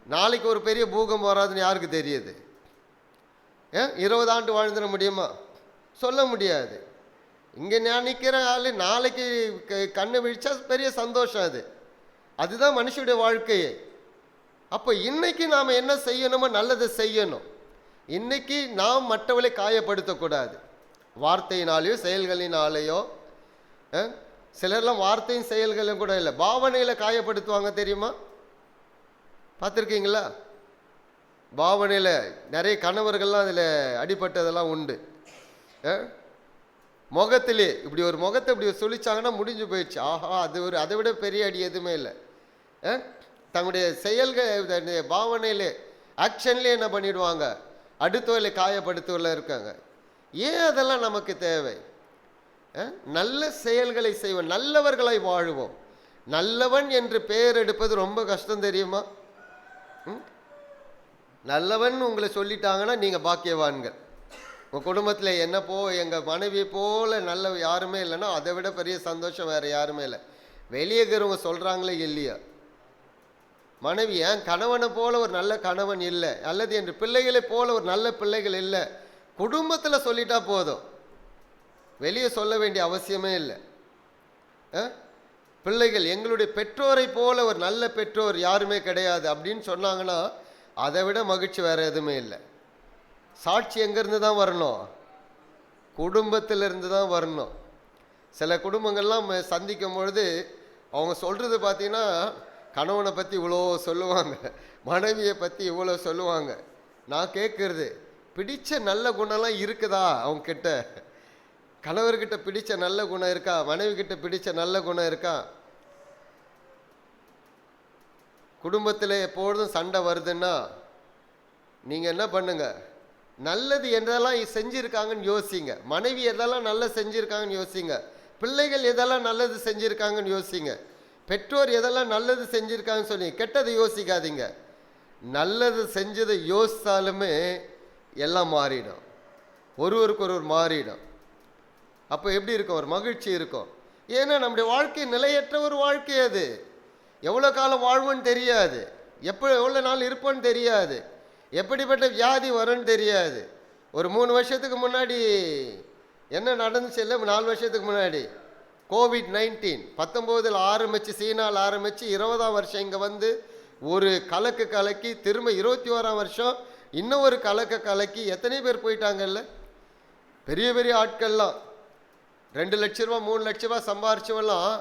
நாளைக்கு ஒரு பெரிய பூகம்பம் வராதுன்னு யாருக்கு தெரியுது? 20 ஆண்டு வாழ்ந்துட முடியுமா? சொல்ல முடியாது. இங்கே நான் நிற்கிற ஆள் நாளைக்கு கண்ணு விழிச்சா பெரிய சந்தோஷம். அதுதான் மனுஷனுடைய வாழ்க்கையே. அப்போ இன்னைக்கு நாம் என்ன செய்யணுமோ நல்லதை செய்யணும். இன்னைக்கு நாம் மற்றவர்களை காயப்படுத்தக்கூடாது, வார்த்தையினாலேயோ செயல்களினாலேயோ. சிலர்லாம் வார்த்தையும் செயல்களும் கூட இல்லை, பாவனையில் காயப்படுத்துவாங்க, தெரியுமா? பார்த்துருக்கீங்களா? பாவனையில் நிறைய கணவர்கள்லாம் அதில் அடிபட்டதெல்லாம் உண்டு. முகத்திலே இப்படி ஒரு முகத்தை இப்படி சொல்லிச்சாங்கன்னா முடிஞ்சு போயிடுச்சு. ஆஹா, அதை விட பெரிய அடி எதுவுமே இல்லை. தங்களுடைய செயல்கள் பாவனையிலே ஆக்ஷன்லேயே என்ன பண்ணிடுவாங்க? அடுத்தவர்களை காயப்படுத்துவதில் இருக்காங்க. ஏன் அதெல்லாம் நமக்கு தேவை? நல்ல செயல்களை செய்வோம், நல்லவர்களை வாழுவோம். நல்லவன் என்று பெயர் எடுப்பது ரொம்ப கஷ்டம், தெரியுமா? நல்லவன் உங்களை சொல்லிட்டாங்கன்னா நீங்கள் பாக்கியவான்கள். உங்கள் குடும்பத்தில் எங்கள் மனைவி போல நல்ல யாருமே இல்லைன்னா அதை விட பெரிய சந்தோஷம் வேறு யாருமே இல்லை. வெளியே இருக்கிறவங்க சொல்கிறாங்களே இல்லையா, மனைவி என் கணவனை போல ஒரு நல்ல கணவன் இல்லை, அல்லது என்று பிள்ளைகளை போல ஒரு நல்ல பிள்ளைகள் இல்லை, குடும்பத்தில் சொல்லிட்டா போதும், வெளியே சொல்ல வேண்டிய அவசியமே இல்லை. பிள்ளைகள் எங்களுடைய பெற்றோரை போல ஒரு நல்ல பெற்றோர் யாருமே கிடையாது அப்படின்னு சொன்னாங்கன்னா அதை விட மகிழ்ச்சி வேறு எதுவுமே இல்லை. சாட்சி எங்கேருந்து தான் வரணும்? குடும்பத்திலிருந்து தான் வரணும். சில குடும்பங்கள்லாம் சந்திக்கும் பொழுது அவங்க சொல்கிறது பார்த்தீங்கன்னா, கணவனை பற்றி இவ்வளோ சொல்லுவாங்க, மனைவியை பற்றி இவ்வளோ சொல்லுவாங்க. நான் கேட்குறது, பிடிச்ச நல்ல குணம்லாம் இருக்குதா அவங்க கிட்ட? கணவர்கிட்ட பிடிச்ச நல்ல குணம் இருக்கா? மனைவி கிட்ட பிடிச்ச நல்ல குணம் இருக்கா? குடும்பத்தில் எப்பொழுதும் சண்டை வருதுன்னா நீங்கள் என்ன பண்ணுங்க, நல்லது எதெல்லாம் செஞ்சுருக்காங்கன்னு யோசிங்க. மனைவி எதெல்லாம் நல்ல செஞ்சுருக்காங்கன்னு யோசிங்க. பிள்ளைகள் எதெல்லாம் நல்லது செஞ்சுருக்காங்கன்னு யோசிங்க. பெற்றோர் எதெல்லாம் நல்லது செஞ்சுருக்காங்கன்னு சொல்லி கெட்டதை யோசிக்காதீங்க. நல்லது செஞ்சதை யோசித்தாலுமே எல்லாம் மாறிடும், ஒருவருக்கு ஒருவர் மாறிடும். அப்போ எப்படி இருக்கும்? ஒரு மகிழ்ச்சி இருக்கும். ஏன்னா நம்முடைய வாழ்க்கை நிலையற்ற ஒரு வாழ்க்கை. அது எவ்வளோ காலம் வாழ்வோன்னு தெரியாது, எவ்வளோ நாள் இருப்போன்னு தெரியாது, எப்படிப்பட்ட வியாதி வரும்னு தெரியாது. ஒரு 3 வருஷத்துக்கு முன்னாடி என்ன நடந்துச்சு இல்லை, 4 வருஷத்துக்கு முன்னாடி கோவிட்-19 19 ஆரம்பித்து, சீனாவில் ஆரம்பித்து 20ஆம் வருஷம் இங்கே வந்து ஒரு கலக்கு கலக்கி, திரும்ப 21ஆம் வருஷம் இன்னும் ஒரு கலக்கி எத்தனை பேர் போயிட்டாங்கல்ல. பெரிய பெரிய ஆட்கள்லாம் 2 லட்ச ரூபா 3 லட்ச ரூபா சம்பாரிச்சவெல்லாம்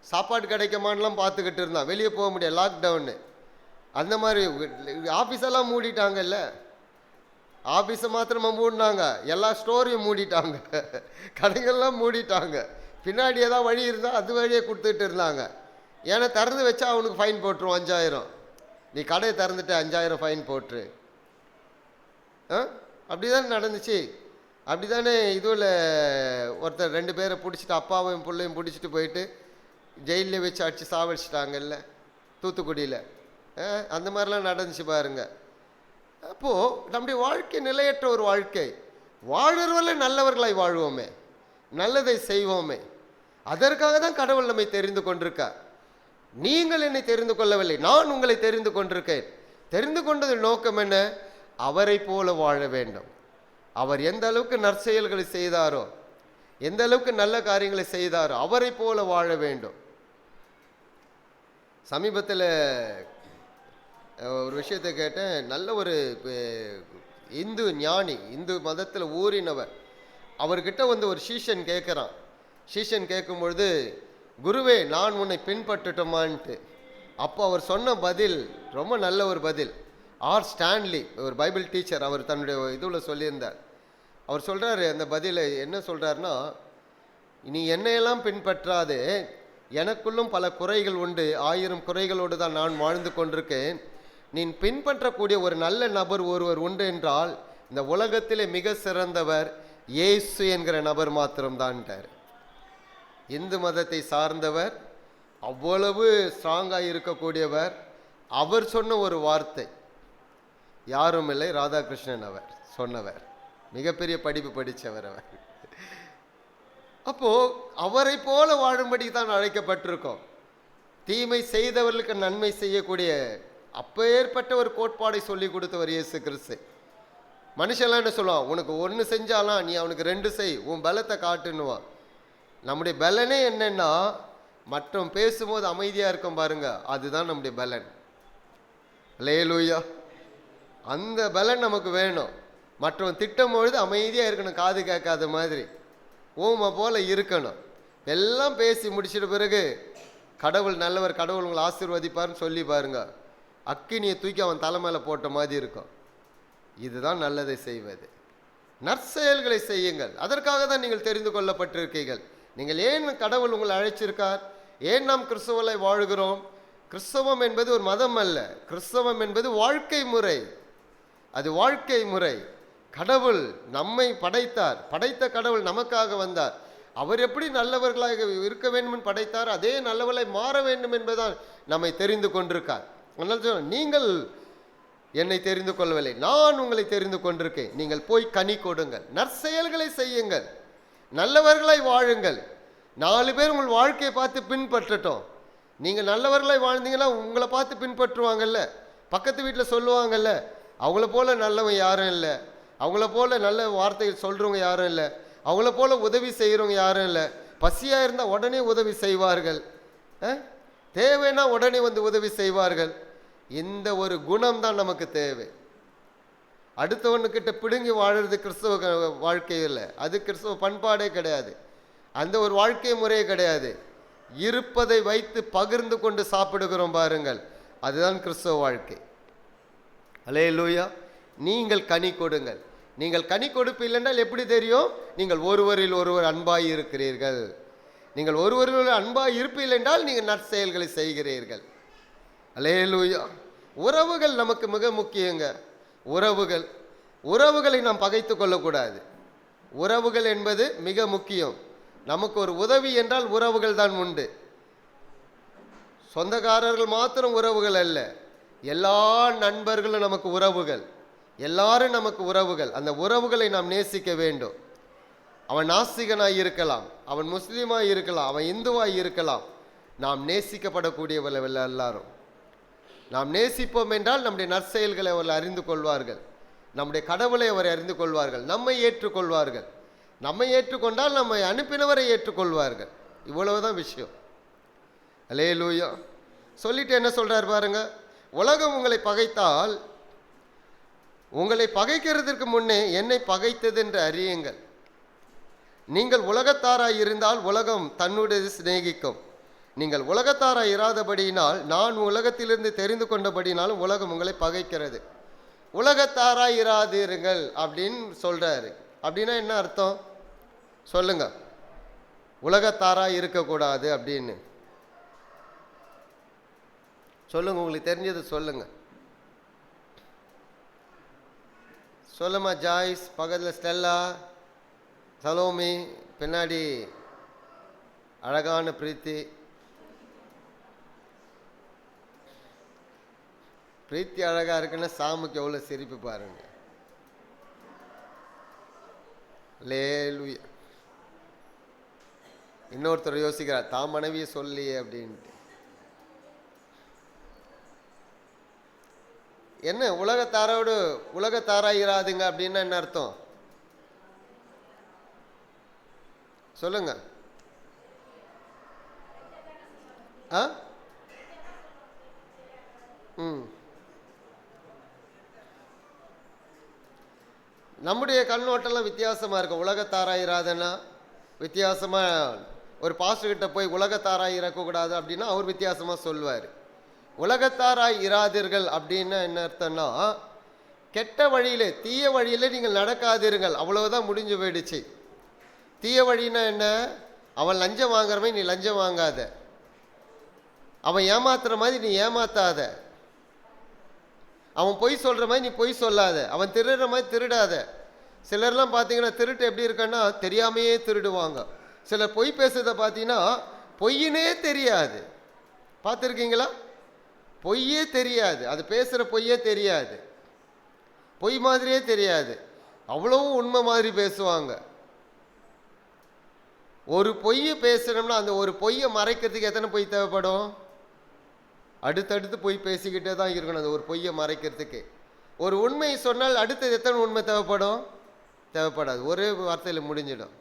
சாப்பாடு கிடைக்குமான்லாம் பார்த்துக்கிட்டு இருந்தான். வெளியே போக முடியாது, லாக்டவுன்னு. அந்த மாதிரி ஆஃபீஸெல்லாம் மூடிட்டாங்கல்ல. ஆஃபீஸை மாத்திரமா மூடினாங்க, எல்லா ஸ்டோரையும் மூடிட்டாங்க, கடைகள்லாம் மூடிட்டாங்க. பின்னாடி ஏதாவது வழி இருந்தால் அது வழியே கொடுத்துட்டு இருந்தாங்க. ஏன்னா திறந்து வச்சா அவனுக்கு ஃபைன் போட்டுருவோம் 5000. நீ கடையை திறந்துட்டு 5000 ஃபைன் போட்டுரு. அப்படி தானே நடந்துச்சு. அப்படி தானே இதுவில் ஒருத்தர் 2 பேரை பிடிச்சிட்டு, அப்பாவையும் பிள்ளையும் பிடிச்சிட்டு போயிட்டு ஜெயிலில் வச்சு அடித்து சாவடிச்சிட்டாங்கல்ல தூத்துக்குடியில். அந்த மாதிரிலாம் நடந்துச்சு பாருங்க. அப்போது நம்முடைய வாழ்க்கை நிலையற்ற ஒரு வாழ்க்கை. வாழறவர்கள நல்லவர்களாய் வாழ்வோமே, நல்லதை செய்வோமே. அதற்காக தான் கடவுள் நம்மை தெரிந்து கொண்டிருக்கார். நீங்கள் என்னை தெரிந்து கொள்ளவில்லை, நான் உங்களை தெரிந்து கொண்டிருக்கேன். தெரிந்து கொண்டது நோக்கம் என்ன? அவரை போல வாழ வேண்டும். அவர் எந்த அளவுக்கு நற்செயல்களை செய்தாரோ, எந்த அளவுக்கு நல்ல காரியங்களை செய்தாரோ அவரை போல வாழ வேண்டும். சமீபத்தில் ஒரு விஷயத்தை கேட்டேன். நல்ல ஒரு இந்து ஞானி, இந்து மதத்தில் ஊறினவர். அவர்கிட்ட வந்து ஒரு சீஷன் கேட்குறான். சீஷன் கேட்கும்பொழுது, குருவே நான் உன்னை பின்பற்றட்டுமான்ட்டு. அப்போ அவர் சொன்ன பதில் ரொம்ப நல்ல ஒரு பதில். ஆர் ஸ்டான்லி, ஒரு பைபிள் டீச்சர், அவர் தன்னுடைய இதுவில் சொல்லியிருந்தார். அவர் சொல்கிறாரு, அந்த பதிலை என்ன சொல்கிறாருன்னா, நீ என்னையெல்லாம் பின்பற்றாதே, எனக்குள்ளும் பல குறைகள் உண்டு, 1000 குறைகளோடு தான் நான் வாழ்ந்து கொண்டிருக்கேன். நீ பின்பற்றக்கூடிய ஒரு நல்ல நபர் ஒருவர் உண்டு என்றால் இந்த உலகத்திலே மிக சிறந்தவர் இயேசு என்கிற நபர் மாத்திரம்தான்ட்டார். இந்து மதத்தை சார்ந்தவர், அவ்வளவு ஸ்ட்ராங்காக இருக்கக்கூடியவர். அவர் சொன்ன ஒரு வார்த்தை, யாரும் இல்லை ராதாகிருஷ்ணன் அவர் சொன்னவர். மிகப்பெரிய படிப்பு படித்தவர் அவர். அப்போ அவரை போல வாழும்படி தான் அழைக்கப்பட்டிருக்கோம். தீமை செய்தவர்களுக்கு நன்மை செய்யக்கூடிய அப்பேற்பட்ட ஒரு கோட்பாடை சொல்லி கொடுத்தவர் இயேசு கிறிஸ்து. மனுஷன்லாம் என்ன சொல்லுவான், உனக்கு 1 செஞ்சாலாம் நீ அவனுக்கு 2 செய், உன் பலத்தை காட்டுன்னுவான். நம்முடைய பலனே என்னன்னா, மற்றவன் பேசும்போது அமைதியாக இருக்கும் பாருங்க, அதுதான் நம்முடைய பலன். அல்லேலூயா. அந்த பலன் நமக்கு வேணும். மற்றவன் திட்டும் பொழுது அமைதியாக இருக்கணும், காது கேட்காத மாதிரி ஊமை போல இருக்கணும். எல்லாம் பேசி முடிச்சிட்ட பிறகு கடவுள் நல்லவர், கடவுள் உங்களை ஆசீர்வதிப்பார்னு சொல்லி பாருங்க, அக்கினியை தூக்கி அவன் தலை மேலே போட்ட மாதிரி இருக்கும். இதுதான் நல்லதை செய்வது. நற்செயல்களை செய்யுங்கள். அதற்காக தான் நீங்கள் தெரிந்து கொள்ளப்பட்டிருக்கீர்கள். நீங்கள் ஏன் கடவுள் உங்களை அழைச்சிருக்கார்? ஏன் நாம் கிறிஸ்தவலை வாழ்கிறோம்? கிறிஸ்தவம் என்பது ஒரு மதம் அல்ல, கிறிஸ்தவம் என்பது வாழ்க்கை முறை. அது வாழ்க்கை முறை. கடவுள் நம்மை படைத்தார், படைத்த கடவுள் நமக்காக வந்தார். அவர் எப்படி நல்லவர்களாக இருக்க வேண்டும் படைத்தார், அதே நல்லவர்களாய் மாற வேண்டும் என்பதால் நம்மை தெரிந்து கொண்டிருக்கார். அதனால நீங்கள் என்னை தெரிந்து கொள்ளவில்லை, நான் உங்களை தெரிந்து கொண்டிருக்கேன். நீங்கள் போய் கனி கொடுங்கள், நற்செயல்களை செய்யுங்கள், நல்லவர்களாய் வாழுங்கள். 4 பேர் உங்கள் வாழ்க்கையை பார்த்து பின்பற்றட்டும். நீங்கள் நல்லவர்களாய் வாழ்ந்தீங்கன்னா உங்களை பார்த்து பின்பற்றுவாங்கல்ல, பக்கத்து வீட்டில் சொல்லுவாங்கல்ல, அவங்கள போல நல்லவன் யாரும் இல்லை, அவங்கள போல நல்ல வார்த்தைகள் சொல்கிறவங்க யாரும் இல்லை, அவங்கள போல உதவி செய்கிறவங்க யாரும் இல்லை. பசியாக இருந்தால் உடனே உதவி செய்வார்கள், தேவைன்னா உடனே வந்து உதவி செய்வார்கள். இந்த ஒரு குணம் தான் நமக்கு தேவை. அடுத்தவனுக்கிட்ட பிடுங்கி வாழறது கிறிஸ்தவ வாழ்க்கை இல்லை, அது கிறிஸ்தவ பண்பாடே கிடையாது, அந்த ஒரு வாழ்க்கை முறையே கிடையாது. இருப்பதை வைத்து பகிர்ந்து கொண்டு சாப்பிடுகிறோம் பாருங்கள், அதுதான் கிறிஸ்தவ வாழ்க்கை. அல்லேலூயா. நீங்கள் கனி கொடுங்கள். நீங்கள் கனி கொடுப்பீர்கள் என்றால் எப்படி தெரியும்? நீங்கள் ஒருவரில் ஒருவர் அன்பாய் இருக்கிறீர்கள். நீங்கள் ஒருவரில் அன்பாய் இருப்பீர்கள் என்றால் நீங்கள் நற்செயல்களை செய்கிறீர்கள். அல்லேலூயா. உறவுகள் நமக்கு மிக முக்கியங்க. உறவுகளை நாம் பகைத்து கொள்ளக்கூடாது. உறவுகள் என்பது மிக முக்கியம். நமக்கு ஒரு உதவி என்றால் உறவுகள் தான் உண்டு. சொந்தக்காரர்கள் மாத்திரம் உறவுகள் அல்ல, எல்லா நண்பர்களும் நமக்கு உறவுகள், எல்லாரும் நமக்கு உறவுகள். அந்த உறவுகளை நாம் நேசிக்க வேண்டும். அவன் நாஸ்திகனாய் இருக்கலாம், அவன் முஸ்லீமாய் இருக்கலாம், அவன் இந்துவாய் இருக்கலாம். நாம் நேசிக்கப்படக்கூடியவர்கள் எல்லாரும். நாம் நேசிப்போம் என்றால் நம்முடைய நற்செயல்களை அவர்கள் அறிந்து கொள்வார்கள், நம்முடைய கடவுளை அவர் அறிந்து கொள்வார்கள், நம்மை ஏற்றுக்கொள்வார்கள். நம்மை ஏற்றுக்கொண்டால் நம்மை அனுப்பினவரை ஏற்றுக்கொள்வார்கள். இவ்வளவுதான் விஷயம். அல்லேலூயா. சொல்லிட்டு என்ன சொல்றார் பாருங்க, உலகம் உங்களை பகைத்தால் உங்களை பகைக்கிறதுக்கு முன்னே என்னை பகைத்தது என்று அறியுங்கள். நீங்கள் உலகத்தாராய் இருந்தால் உலகம் தன்னுடைய சிநேகிக்கும். நீங்கள் உலகத்தாராய் இராதபடியினால் நான் உலகத்திலிருந்து தெரிந்து கொண்டபடினாலும் உலகம் உங்களை பகைக்கிறது. உலகத்தாராய் இராதீர்கள் அப்படின்னு சொல்றாரு. அப்படின்னா என்ன அர்த்தம் சொல்லுங்க? உலகத்தாராய் இருக்கக்கூடாது அப்படின்னு சொல்லுங்க. உங்களுக்கு தெரிஞ்சது சொல்லுங்க. சொல்லுமா ஜாய்ஸ், பக்கத்தில் ஸ்டெல்லா, சலோமி, பின்னாடி அழகான பிரீத்தி. பிரீத்தி அழகா இருக்குன்னா சாமுக்கு எவ்வளோ சிரிப்பு பாருங்க. லேலுயா. இன்னொருத்தர் யோசிக்கிறார், தான் மனைவியை சொல்லி அப்படின்ட்டு. என்ன உலகத்தாராயிராதுங்க அப்படின்னா என்ன அர்த்தம் சொல்லுங்க? நம்முடைய கண்ணோட்டெல்லாம் வித்தியாசமா இருக்கும். உலகத்தாராயிராதுன்னா வித்தியாசமா, ஒரு பாஸ்டர் கிட்ட போய் உலகத்தாராய் இருக்கக்கூடாது அப்படின்னா அவர் வித்தியாசமா சொல்வார். உலகத்தாராய் இராதீர்கள் அப்படின்னா என்ன அர்த்தம்னா, கெட்ட வழியில தீய வழியில நீங்கள் நடக்காதீர்கள், அவ்வளவுதான், முடிஞ்சு போயிடுச்சு. தீய வழின்னா என்ன? அவன் லஞ்சம் வாங்குறவன் நீ லஞ்சம் வாங்காத, அவன் ஏமாத்துற மாதிரி நீ ஏமாத்தாத, அவன் பொய் சொல்ற மாதிரி நீ பொய் சொல்லாத, அவன் திருடுற மாதிரி திருடாத. சிலர்லாம் பார்த்தீங்கன்னா திருட்டு எப்படி இருக்குன்னா தெரியாமையே திருடுவாங்க. சிலர் பொய் பேசுறத பார்த்தீங்கன்னா பொய்யினே தெரியாது. பார்த்துருக்கீங்களா? பொய்யே தெரியாது, அது பேசுகிற பொய்யே தெரியாது, பொய் மாதிரியே தெரியாது, அவ்வளவும் உண்மை மாதிரி பேசுவாங்க. ஒரு பொய்யை பேசுகிறோம்னா அந்த ஒரு பொய்யை மறைக்கிறதுக்கு எத்தனை பொய் தேவைப்படும்? அடுத்தடுத்து பொய் பேசிக்கிட்டே தான் இருக்கணும் அந்த ஒரு பொய்யை மறைக்கிறதுக்கு. ஒரு உண்மையை சொன்னால் அடுத்தது எத்தனை உண்மை தேவைப்படும்? தேவைப்படாது, ஒரே வார்த்தையில் முடிஞ்சிடும்.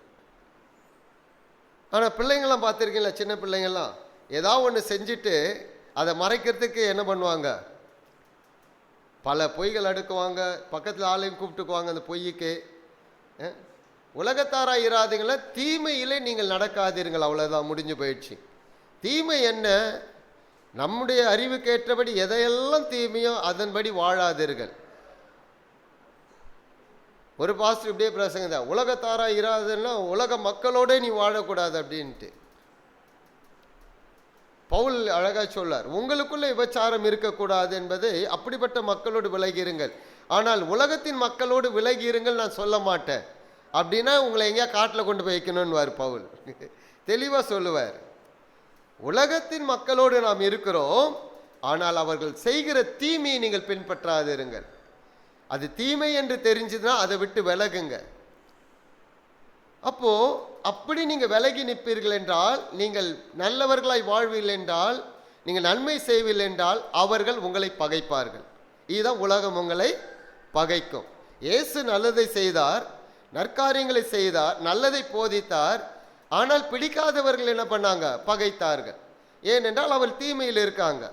ஆனால் பிள்ளைங்கள்லாம் பார்த்துருக்கீங்களா? சின்ன பிள்ளைங்கள்லாம் ஏதாவது ஒன்று செஞ்சுட்டு அதை மறைக்கிறதுக்கு என்ன பண்ணுவாங்க? பல பொய்கள் அடுக்குவாங்க, பக்கத்தில் ஆளையும் கூப்பிட்டுக்குவாங்க அந்த பொய்யுக்கு. உலகத்தாராய் இராதீங்களா, தீமையிலே நீங்கள் நடக்காதீர்கள், அவ்வளோதான், முடிஞ்சு போயிடுச்சு. தீமை என்ன? நம்முடைய அறிவுக்கேற்றபடி எதையெல்லாம் தீமையோ அதன்படி வாழாதீர்கள். ஒரு பாஸ்டர் இப்படியே பிரசங்க தான், உலகத்தாராய் இராதுன்னா உலக மக்களோட நீ வாழக்கூடாது அப்படின்ட்டு. பவுல் அழகா சொல்லார், உங்களுக்குள்ள விபச்சாரம் இருக்கக்கூடாது என்பதை அப்படிப்பட்ட மக்களோடு விலகிருங்கள், ஆனால் உலகத்தின் மக்களோடு விலகிருங்கள் நான் சொல்ல மாட்டேன். அப்படின்னா உங்களை எங்கேயா காட்டில் கொண்டு போய் வைக்கணும்னுவார் பவுல். தெளிவாக சொல்லுவார், உலகத்தின் மக்களோடு நாம் இருக்கிறோம், ஆனால் அவர்கள் செய்கிற தீமையை நீங்கள் பின்பற்றாதிருங்கள். அது தீமை என்று தெரிஞ்சதுன்னா அதை விட்டு விலகுங்க. அப்போ அப்படி நீங்கள் விலகி நிற்பீர்கள் என்றால், நீங்கள் நல்லவர்களாய் வாழ்வீர்கள் என்றால், நீங்கள் நன்மை செய்வீர்கள் என்றால் அவர்கள் உங்களை பகைப்பார்கள். இதுதான் உலகம் உங்களை பகைக்கும். இயேசு நல்லதை செய்தார், நற்காரியங்களை செய்தார், நல்லதை போதித்தார். ஆனால் பிடிக்காதவர்கள் என்ன பண்ணாங்க? பகைத்தார்கள். ஏனென்றால் அவர் தீமையில் இருக்காங்க,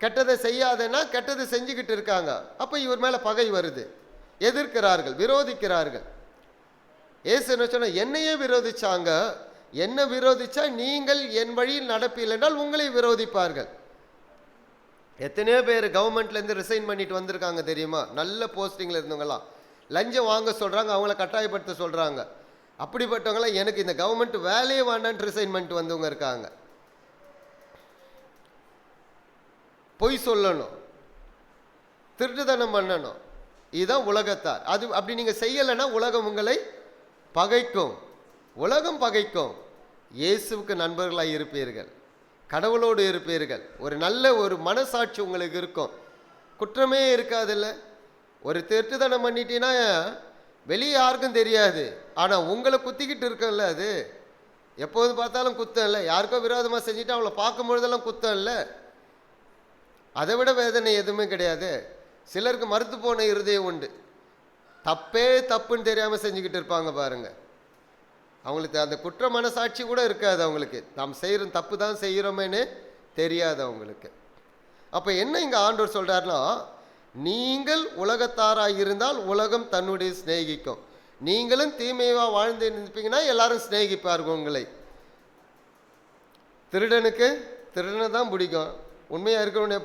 கெட்டதை செய்யாதன்னா கெட்டதை செஞ்சுக்கிட்டு இருக்காங்க. அப்போ இவர் மேலே பகை வருது, எதிர்க்கிறார்கள், விரோதிக்கிறார்கள். ஏசு என்ன சொன்ன? என்னையே விரோதிச்சாங்க, என்ன விரோதிச்சா நீங்கள் என் வழியில் நடப்பீர்கள் என்றால் உங்களை விரோதிப்பார்கள். எத்தனையோ பேர் கவர்மெண்ட்லேருந்து ரிசைன் பண்ணிட்டு வந்திருக்காங்க தெரியுமா? நல்ல போஸ்டிங்கில் இருந்தவங்களாம் லஞ்சம் வாங்க சொல்கிறாங்க, அவங்கள கட்டாயப்படுத்த சொல்கிறாங்க. அப்படிப்பட்டவங்களாம் எனக்கு இந்த கவர்மெண்ட் வேலையே வேண்டான்னு ரிசைன் பண்ணிட்டு வந்தவங்க இருக்காங்க. பொய் சொல்லணும், திருட்டுத்தனம் பண்ணணும், இதுதான் உலகத்தார். அது அப்படி நீங்கள் செய்யலைன்னா உலகம் உங்களை பகைக்கும், உலகம் பகைக்கும். இயேசுவுக்கு நண்பர்களாக இருப்பீர்கள், கடவுளோடு இருப்பீர்கள். ஒரு மனசாட்சி உங்களுக்கு இருக்கும், குற்றமே இருக்காதுல்ல. ஒரு திருட்டுத்தனம் பண்ணிட்டீங்கன்னா வெளியே யாருக்கும் தெரியாது, ஆனால் உங்களை குத்திக்கிட்டு இருக்கல. அது எப்போது பார்த்தாலும் குத்தம் இல்லை. யாருக்கோ விரோதமாக செஞ்சுட்டு அவங்கள பார்க்கும்பொழுதெல்லாம் குத்தம் இல்லை. அதை விட வேதனை எதுவுமே கிடையாது. சிலருக்கு மறுத்து போன இருதயம் உண்டு, தப்பே தப்புன்னு தெரியாமல் செஞ்சுக்கிட்டு இருப்பாங்க பாருங்க. அவங்களுக்கு அந்த குற்ற மனசாட்சி கூட இருக்காது. அவங்களுக்கு நாம் செய்கிற தப்பு தான் செய்கிறோமேன்னு தெரியாது அவங்களுக்கு. அப்போ என்ன இங்கே ஆண்டவர் சொல்கிறாருன்னா, நீங்கள் உலகத்தாராக இருந்தால் உலகம் தன்னுடைய சிநேகிக்கும். நீங்களும் தீமையாக வாழ்ந்து இருப்பீங்கன்னா எல்லாரும் சிநேகிப்பார்கள் உங்களை. திருடனுக்கு திருடனை தான் பிடிக்கும், உண்மையாக இருக்கிறவனே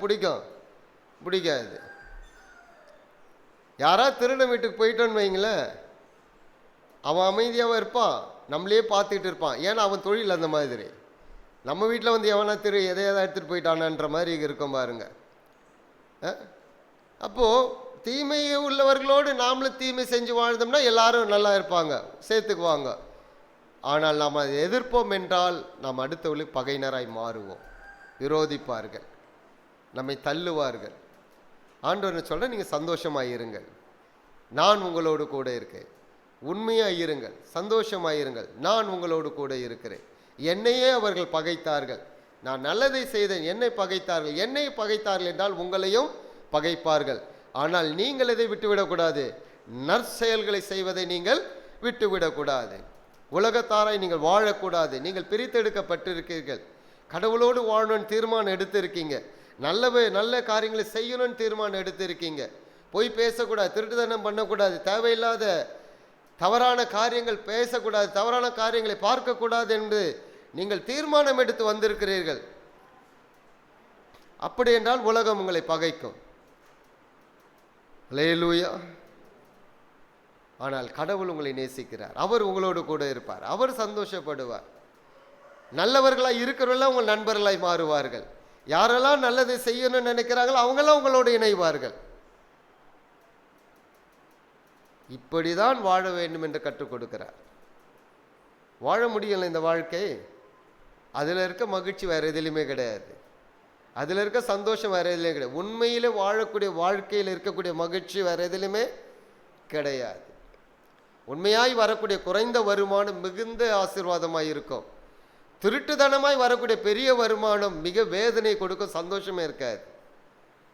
பிடிக்காது. யாராவது திருடன் வீட்டுக்கு போயிட்டோன்னு வைங்களேன், அவன் அமைதியாக இருப்பான், நம்மளே பார்த்துக்கிட்டு இருப்பான். ஏன்னா அவன் தொழில் அந்த மாதிரி. நம்ம வீட்டில் வந்து எவனா எதையாவது எடுத்துகிட்டு போயிட்டானான்ற மாதிரி இருக்கும் பாருங்க. அப்போது தீமை உள்ளவர்களோடு நாமளும் தீமை செஞ்சு வாழ்ந்தோம்னா எல்லாரும் நல்லா இருப்பாங்க, சேர்த்துக்குவாங்க. ஆனால் நாம் அதை எதிர்ப்போம் என்றால் நாம் அடுத்தவர்களுக்கு பகையினராய் மாறுவோம், விரோதிப்பார்கள், நம்மை தள்ளுவார்கள். ஆண்டவர் சொல்ல, நீங்கள் சந்தோஷமாக இருங்கள், நான் உங்களோடு கூட இருக்கேன். உண்மையாக இருங்கள், சந்தோஷமாக இருங்கள், நான் உங்களோடு கூட இருக்கிறேன். என்னையே அவர்கள் பகைத்தார்கள், நான் நல்லதை செய்தேன், என்னை பகைத்தார்கள். என்னை பகைத்தார்கள் என்றால் உங்களையும் பகைப்பார்கள். ஆனால் நீங்கள் இதை விட்டுவிடக்கூடாது, நற்செயல்களை செய்வதை நீங்கள் விட்டுவிடக்கூடாது. உலகத்தாராய் நீங்கள் வாழக்கூடாது. நீங்கள் பிரித்தெடுக்கப்பட்டிருக்கீர்கள், கடவுளோடு வாழணும்னு தீர்மானம் எடுத்திருக்கீங்க, நல்ல காரியங்களை செய்யணும்னு தீர்மானம் எடுத்திருக்கீங்க. பொய் பேசக்கூடாது, திருட்டுத்தனம் பண்ணக்கூடாது, தேவையில்லாத தவறான காரியங்கள் பேசக்கூடாது, தவறான காரியங்களை பார்க்கக்கூடாது என்று நீங்கள் தீர்மானம் எடுத்து வந்திருக்கிறீர்கள். அப்படி என்றால் உலகம் உங்களை பகைக்கும். அல்லேலூயா. ஆனால் கடவுள் உங்களை நேசிக்கிறார், அவர் உங்களோடு கூட இருப்பார், அவர் சந்தோஷப்படுவார். நல்லவர்களாக இருக்கிறவர்களாம் உங்கள் நண்பர்களாய் மாறுவார்கள். யாரெல்லாம் நல்லதை செய்யணும்னு நினைக்கிறாங்களோ அவங்களாம் உங்களோடு இணைவார்கள். இப்படிதான் வாழ வேண்டும் என்று கற்றுக் கொடுக்கிறார். வாழ முடியல இந்த வாழ்க்கை, அதில் இருக்க மகிழ்ச்சி வேறு எதுலையுமே கிடையாது, அதில் இருக்க சந்தோஷம் வேறு எதுலையும் கிடையாது. உண்மையிலே வாழக்கூடிய வாழ்க்கையில் இருக்கக்கூடிய மகிழ்ச்சி வேறு எதுலையுமே கிடையாது. உண்மையாய் வரக்கூடிய குறைந்த வருமானம் மிகுந்த ஆசீர்வாதமாக இருக்கும். திருட்டுத்தனமாய் வரக்கூடிய பெரிய வருமானம் மிக வேதனை கொடுக்கும், சந்தோஷமே இருக்காது,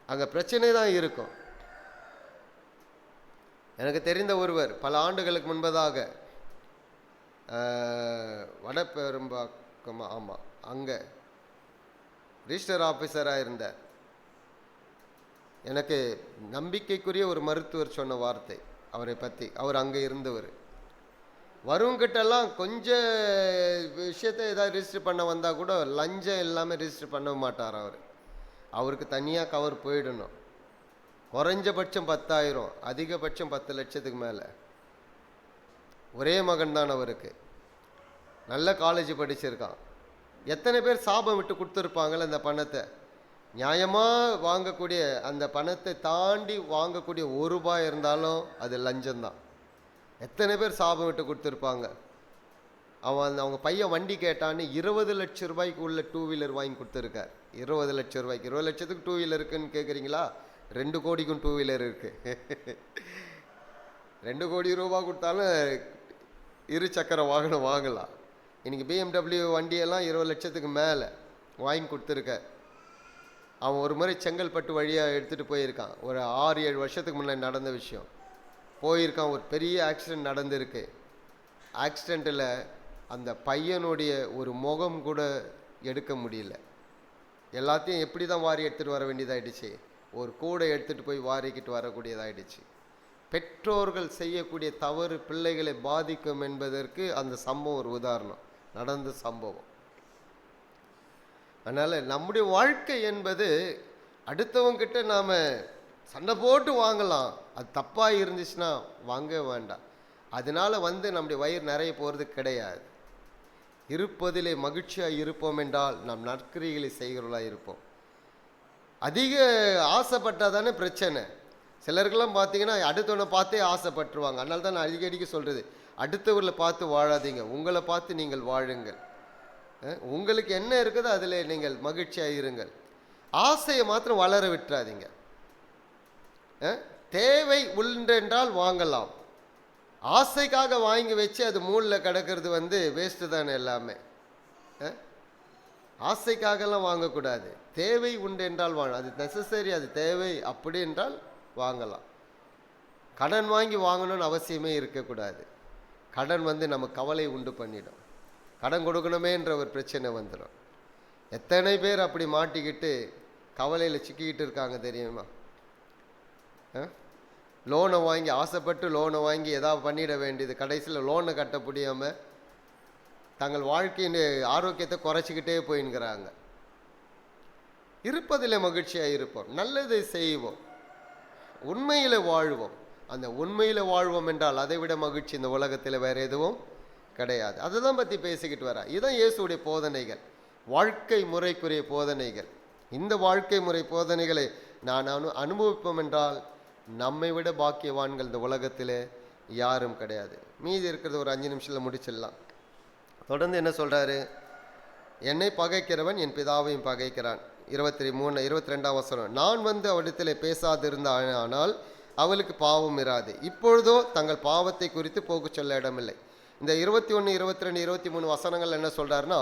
அங்கே பிரச்சனை தான் இருக்கும். எனக்கு தெரிந்த ஒருவர் பல ஆண்டுகளுக்கு முன்பதாக வடபெரும்பாக்கம், ஆமாம், அங்கே ரிஜிஸ்டர் ஆஃபீஸராக இருந்தார். எனக்கு நம்பிக்கைக்குரிய ஒரு மருத்துவர் சொன்ன வார்த்தை அவரை பற்றி. அவர் அங்கே இருந்தவர். வருவங்கிட்டெல்லாம் கொஞ்சம் விஷயத்தை ஏதாவது ரிஜிஸ்டர் பண்ண வந்தால் கூட லஞ்சம் இல்லாமல் ரிஜிஸ்டர் பண்ண மாட்டார். அவருக்கு தனியாக கவர் போயிடணும். குறைஞ்சபட்சம் 10,000, அதிகபட்சம் 10 லட்சத்துக்கு மேலே. ஒரே மகன் தான் அவருக்கு, நல்ல காலேஜ் படிச்சிருக்கான். எத்தனை பேர் சாபம் விட்டு கொடுத்துருப்பாங்களே அந்த பணத்தை. நியாயமாக வாங்கக்கூடிய அந்த பணத்தை தாண்டி வாங்கக்கூடிய ₹1 இருந்தாலும் அது லஞ்சம்தான். எத்தனை பேர் சாபம் விட்டு கொடுத்துருப்பாங்க. அவங்க பையன் வண்டி கேட்டான்னு 20 லட்சம் ரூபாய்க்கு உள்ள 2 வீலர் வாங்கி கொடுத்துருக்கார். 20 லட்சம் ரூபாய்க்கு. 20 லட்சத்துக்கு 2 வீலர் இருக்குன்னு கேட்குறீங்களா? 2 கோடிக்கும் 2 வீலர் இருக்குது. 2 கோடி ரூபா கொடுத்தாலும் 2 சக்கர வாகனம் வாங்கலாம். இன்றைக்கி BMW வண்டியெல்லாம் 20 லட்சத்துக்கு மேலே வாங்கி கொடுத்துருக்கார். அவன் ஒரு முறை செங்கல்பட்டு வழியாக எடுத்துகிட்டு போயிருக்கான். ஒரு 6-7 வருஷத்துக்கு முன்னாடி நடந்த விஷயம். போயிருக்கான், ஒரு பெரிய ஆக்சிடெண்ட் நடந்திருக்கு. ஆக்சிடெண்ட்டில் அந்த பையனுடைய ஒரு முகம் கூட எடுக்க முடியல. எல்லாத்தையும் எப்படி தான் வாரி எடுத்துகிட்டு வர வேண்டியதாகிடுச்சு. ஒரு கூடை எடுத்துகிட்டு போய் வாரிக்கிட்டு வரக்கூடியதாகிடுச்சு. பெற்றோர்கள் செய்யக்கூடிய தவறு பிள்ளைகளை பாதிக்கும் என்பதற்கு அந்த சம்பவம் ஒரு உதாரணம். நடந்த சம்பவம். அதனால் நம்முடைய வாழ்க்கை என்பது அடுத்தவங்கிட்ட நாம் சண்டை போட்டு வாங்கலாம். அது தப்பாக இருந்துச்சுன்னா வாங்க வேண்டாம். அதனால் நம்முடைய வயிறு நிறைய போகிறது கிடையாது. இருப்பதிலே மகிழ்ச்சியாக இருப்போம் என்றால் நாம் நற்கிரிகளை செய்கிறவர்களாக இருப்போம். அதிக ஆசைப்பட்டால் தானே பிரச்சனை. சிலருக்கெல்லாம் பார்த்தீங்கன்னா அடுத்தவனை பார்த்தே ஆசைப்பட்டுருவாங்க. அதனால தான் நான் அடிக்கடிக்கு சொல்கிறது, அடுத்தவர்களை பார்த்து வாழாதீங்க, உங்களை பார்த்து நீங்கள் வாழுங்கள். உங்களுக்கு என்ன இருக்குதோ அதில் நீங்கள் மகிழ்ச்சியாக இருங்கள். ஆசையை மாத்திரம் வளர விட்டுறாதீங்க. தேவை உண்டென்றால் வாங்கலாம். ஆசைக்காக வாங்கி வச்சு அது மூலில் கிடக்கிறது வேஸ்ட்டு தானே எல்லாமே. ஆசைக்காகலாம் வாங்கக்கூடாது. தேவை உண்டு என்றால் வாங்க, அது நெசசரி, அது தேவை அப்படி என்றால் வாங்கலாம். கடன் வாங்கி வாங்கணும்னு அவசியமே இருக்கக்கூடாது. கடன் நம்ம கவலை உண்டு பண்ணிடும். கடன் கொடுக்கணுமேன்ற ஒரு பிரச்சனை வந்துடும். எத்தனை பேர் அப்படி மாட்டிக்கிட்டு கவலையில் சிக்கிக்கிட்டு இருக்காங்க தெரியுமா? லோனை வாங்கி ஆசைப்பட்டு லோனை வாங்கி ஏதாவது பண்ணிட வேண்டியது, கடைசியில் லோனை கட்ட முடியாமல் தங்கள் வாழ்க்கையின் ஆரோக்கியத்தை குறைச்சிக்கிட்டே போயின்கிறாங்க. இருப்பதில் மகிழ்ச்சியாக இருப்போம், நல்லதை செய்வோம், உண்மையில் வாழ்வோம். அந்த உண்மையில் வாழ்வோம் என்றால் அதை விட மகிழ்ச்சி இந்த உலகத்தில் வேறு எதுவும் கிடையாது. அதை தான் பற்றி பேசிக்கிட்டு வர. இதுதான் இயேசுடைய போதனைகள், வாழ்க்கை முறைக்குரிய போதனைகள். இந்த வாழ்க்கை முறை போதனைகளை நான் அனுபவிப்போம் என்றால் நம்மை விட பாக்கியவான்கள் இந்த உலகத்தில் யாரும் கிடையாது. மீதி இருக்கிறது ஒரு 5 நிமிஷத்தில் முடிச்சிடலாம். தொடர்ந்து என்ன சொல்கிறாரு? என்னை பகைக்கிறவன் என் பிதாவையும் பகைக்கிறான். 22ஆம் வசனம். நான் அவரிடத்தில் பேசாதிருந்தான் ஆனால் அவளுக்கு பாவம் இராது. இப்பொழுதோ தங்கள் பாவத்தை குறித்து போக்கு சொல்ல இடமில்லை. இந்த 21, 22, 23 வசனங்கள் என்ன சொல்கிறாருன்னா,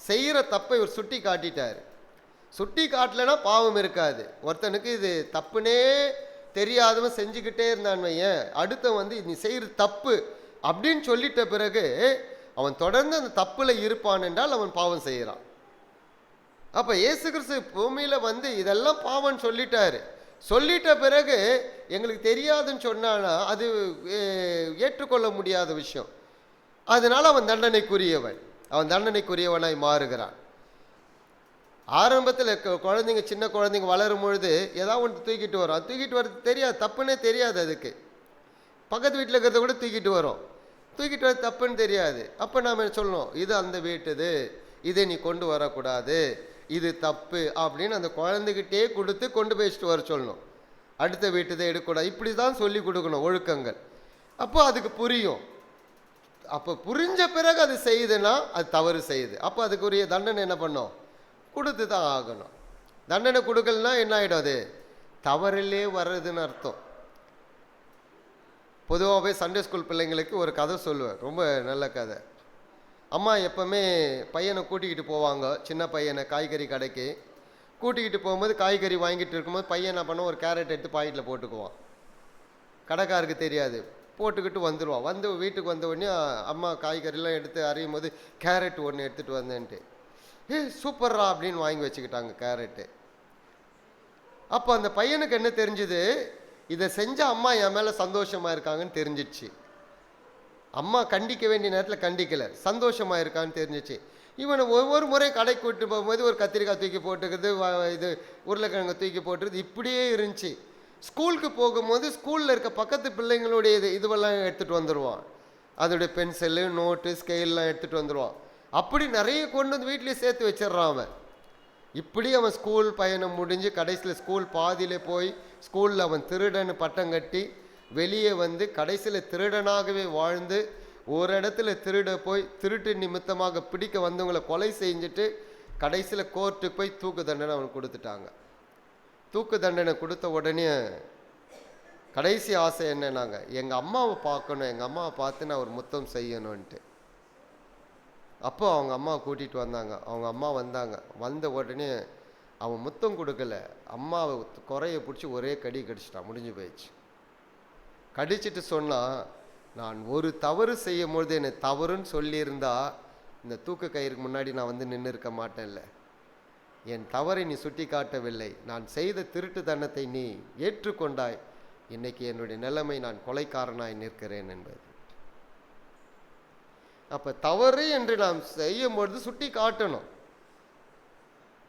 செய்கிற தப்பை ஒரு சுட்டி காட்டிட்டார். சுட்டி காட்டலைன்னா பாவம் இருக்காது. ஒருத்தனுக்கு இது தப்புனே தெரியாதவன் செஞ்சுக்கிட்டே இருந்தான் வையன், அடுத்த நீ செய்கிற தப்பு அப்படின்னு சொல்லிட்ட பிறகு அவன் தொடர்ந்து அந்த தப்புல இருப்பான் என்றால் அவன் பாவம் செய்கிறான். அப்போ இயேசு கிறிஸ்து பூமியில் இதெல்லாம் பாவம் சொல்லிட்டாரு. சொல்லிட்ட பிறகு எங்களுக்கு தெரியாதுன்னு சொன்னானா அது ஏற்றுக்கொள்ள முடியாத விஷயம். அதனால அவன் தண்டனைக்குரியவனாய் மாறுகிறான். ஆரம்பத்தில் குழந்தைங்க, சின்ன குழந்தைங்க வளரும் பொழுது ஏதாவது ஒன்று தூக்கிட்டு வரும். அது தூக்கிட்டு வர்றது தெரியாது, தப்புன்னே தெரியாது. அதுக்கு பக்கத்து வீட்டில் இருக்கிறத கூட தூக்கிட்டு வரும். தூக்கிட்டு வர தப்புன்னு தெரியாது. அப்போ நாம் சொல்லணும், இது அந்த வீட்டுது, இதை நீ கொண்டு வரக்கூடாது, இது தப்பு அப்படின்னு அந்த குழந்தைகிட்டே கொடுத்து கொண்டு போயிட்டு வர சொல்லணும். அடுத்த வீட்டுதை எடுக்கக்கூடாது, இப்படி தான் சொல்லி கொடுக்கணும் ஒழுக்கங்கள். அப்போ அதுக்கு புரியும். அப்போ புரிஞ்ச பிறகு அது செய்யுதுன்னா அது தவறு செய்யுது. அப்போ அதுக்குரிய தண்டனை என்ன பண்ணோம்? கொடுத்து தான் ஆகணும். தண்டனை கொடுக்கலன்னா என்ன ஆகிடும்? அது தவறிலே வர்றதுன்னு அர்த்தம். பொதுவாகவே சண்டே ஸ்கூல் பிள்ளைங்களுக்கு ஒரு கதை சொல்லுவேன், ரொம்ப நல்ல கதை. அம்மா எப்போவுமே பையனை கூட்டிக்கிட்டு போவாங்க, சின்ன பையனை காய்கறி கடைக்கு கூட்டிக்கிட்டு போகும்போது காய்கறி வாங்கிட்டு இருக்கும்போது பையன் என்ன பண்ணுவோம், ஒரு கேரட் எடுத்து பாக்கெட்டில் போட்டுக்குவான். கடைக்காருக்கு தெரியாது, போட்டுக்கிட்டு வந்துடுவான். வீட்டுக்கு வந்த உடனே அம்மா காய்கறிலாம் எடுத்து அறியும் போது கேரட் ஒன்று எடுத்துகிட்டு வந்தேன்ட்டு, சூப்பர்ரா அப்படின்னு வாங்கி வச்சுக்கிட்டாங்க கேரட்டு. அப்போ அந்த பையனுக்கு என்ன தெரிஞ்சுது, இதை செஞ்ச அம்மா என் மேலே சந்தோஷமாக இருக்காங்கன்னு தெரிஞ்சிடுச்சு. அம்மா கண்டிக்க வேண்டிய நேரத்தில் கண்டிக்கலை, சந்தோஷமாக இருக்கான்னு தெரிஞ்சிச்சு. இவனை ஒவ்வொரு முறை கடைக்கு கூப்பிட்டு போகும்போது ஒரு கத்திரிக்காய் தூக்கி போட்டுக்கிறது, இது உருளைக்கிழங்கு தூக்கி போட்டுக்கிறது, இப்படியே இருந்துச்சு. ஸ்கூலுக்கு போகும்போது ஸ்கூலில் இருக்க பக்கத்து பிள்ளைங்களுடைய இதுவெல்லாம் எடுத்துகிட்டு வந்துடுவான். அதோடைய பென்சிலு, நோட்டு, ஸ்கெயிலெலாம் எடுத்துகிட்டு வந்துடுவான். அப்படி நிறைய கொண்டு வீட்லேயே சேர்த்து வச்சிட்றான் அவன். இப்படி அவன் ஸ்கூல் பயணம் முடிஞ்சு கடைசியில் ஸ்கூல் பாதியில் போய் ஸ்கூலில் அவன் திருடன்னு பட்டம் கட்டி வெளியே கடைசியில் திருடனாகவே வாழ்ந்து ஒரு இடத்துல திருட போய் திருட்டு நிமித்தமாக பிடிக்க வந்தவங்களை கொலை செஞ்சுட்டு கடைசியில் கோர்ட்டுக்கு போய் தூக்கு தண்டனை அவனுக்கு கொடுத்துட்டாங்க. தூக்கு தண்டனை கொடுத்த உடனே கடைசி ஆசை என்னன்னாங்க, எங்கள் அம்மாவை பார்க்கணும், எங்கள் அம்மாவை பார்த்து நான் ஒரு முத்தம் செய்யணுன்ட்டு. அப்போ அவங்க அம்மாவை கூட்டிகிட்டு வந்தாங்க. அவங்க அம்மா வந்த உடனே அவன் முத்தம் கொடுக்கல, அம்மாவை குறைய பிடிச்சி ஒரே கடி கடிச்சிட்டான், முடிஞ்சு போயிடுச்சு. கடிச்சிட்டு சொன்னால், நான் ஒரு தவறு செய்யும் பொழுது என்னை தவறுன்னு சொல்லியிருந்தா இந்த தூக்கு கயிறுக்கு முன்னாடி நான் நின்று இருக்க மாட்டேன்ல. என் தவறை நீ சுட்டி காட்டவில்லை, நான் செய்த திருட்டு தண்டத்தை நீ ஏற்றுக்கொண்டாய், இன்னைக்கு என்னுடைய நிலைமை நான் கொலைக்காரனாய் நிற்கிறேன் என்பது. அப்ப தவறு என்று நாம் செய்யும் பொழுது சுட்டி காட்டணும்,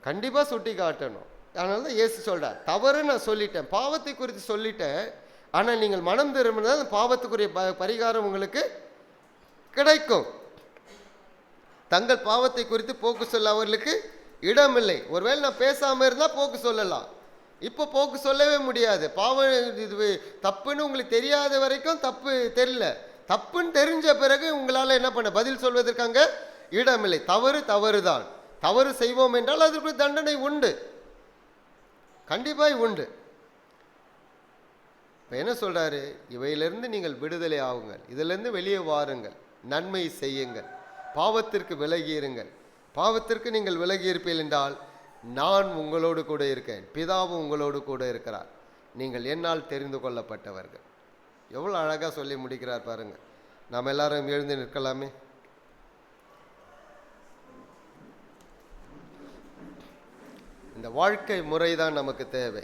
கண்டிப்பா சுட்டி காட்டணும். அதனால தான் இயேசு சொல்றார், தவறு நான் சொல்லிட்டேன், பாவத்தை குறித்து சொல்லிட்டேன், ஆனால் நீங்கள் மனம் திரும்பினால் பாவத்துக்குரிய பரிகாரம் உங்களுக்கு கிடைக்கும். தங்கள் பாவத்தை குறித்து போக்கு சொல்ல அவர்களுக்கு இடமில்லை. ஒருவேளை நான் பேசாம இருந்தா போக்கு சொல்லலாம், இப்போ போக்கு சொல்லவே முடியாது. பாவம் இது தப்புன்னு உங்களுக்கு தெரியாத வரைக்கும் தப்பு தெரியல, தப்புன்னு தெரிஞ்ச பிறகு உங்களால் என்ன பண்ண பதில் சொல்வதற்கு அங்கே இடமில்லை. தவறு தவறுதான், தவறு செய்வோம் என்றால் அதற்கு தண்டனை உண்டு, கண்டிப்பாக உண்டு. இப்போ என்ன சொல்றாரு, இவையிலிருந்து நீங்கள் விடுதலை ஆகுங்கள், இதிலிருந்து வெளியே வாருங்கள், நன்மை செய்யுங்கள், பாவத்திற்கு விலகியிருங்கள். பாவத்திற்கு நீங்கள் விலகி இருப்பீர்கள் என்றால் நான் உங்களோடு கூட இருக்கேன், பிதாவும் உங்களோடு கூட இருக்கிறார், நீங்கள் என்னால் தெரிந்து கொள்ளப்பட்டவர்கள். எவ்வளோ அழகாக சொல்லி முடிக்கிறார் பாருங்க. நாம் எல்லாரும் எழுந்து நிற்கலாமே. இந்த வாழ்க்கை முறைதான் நமக்கு தேவை.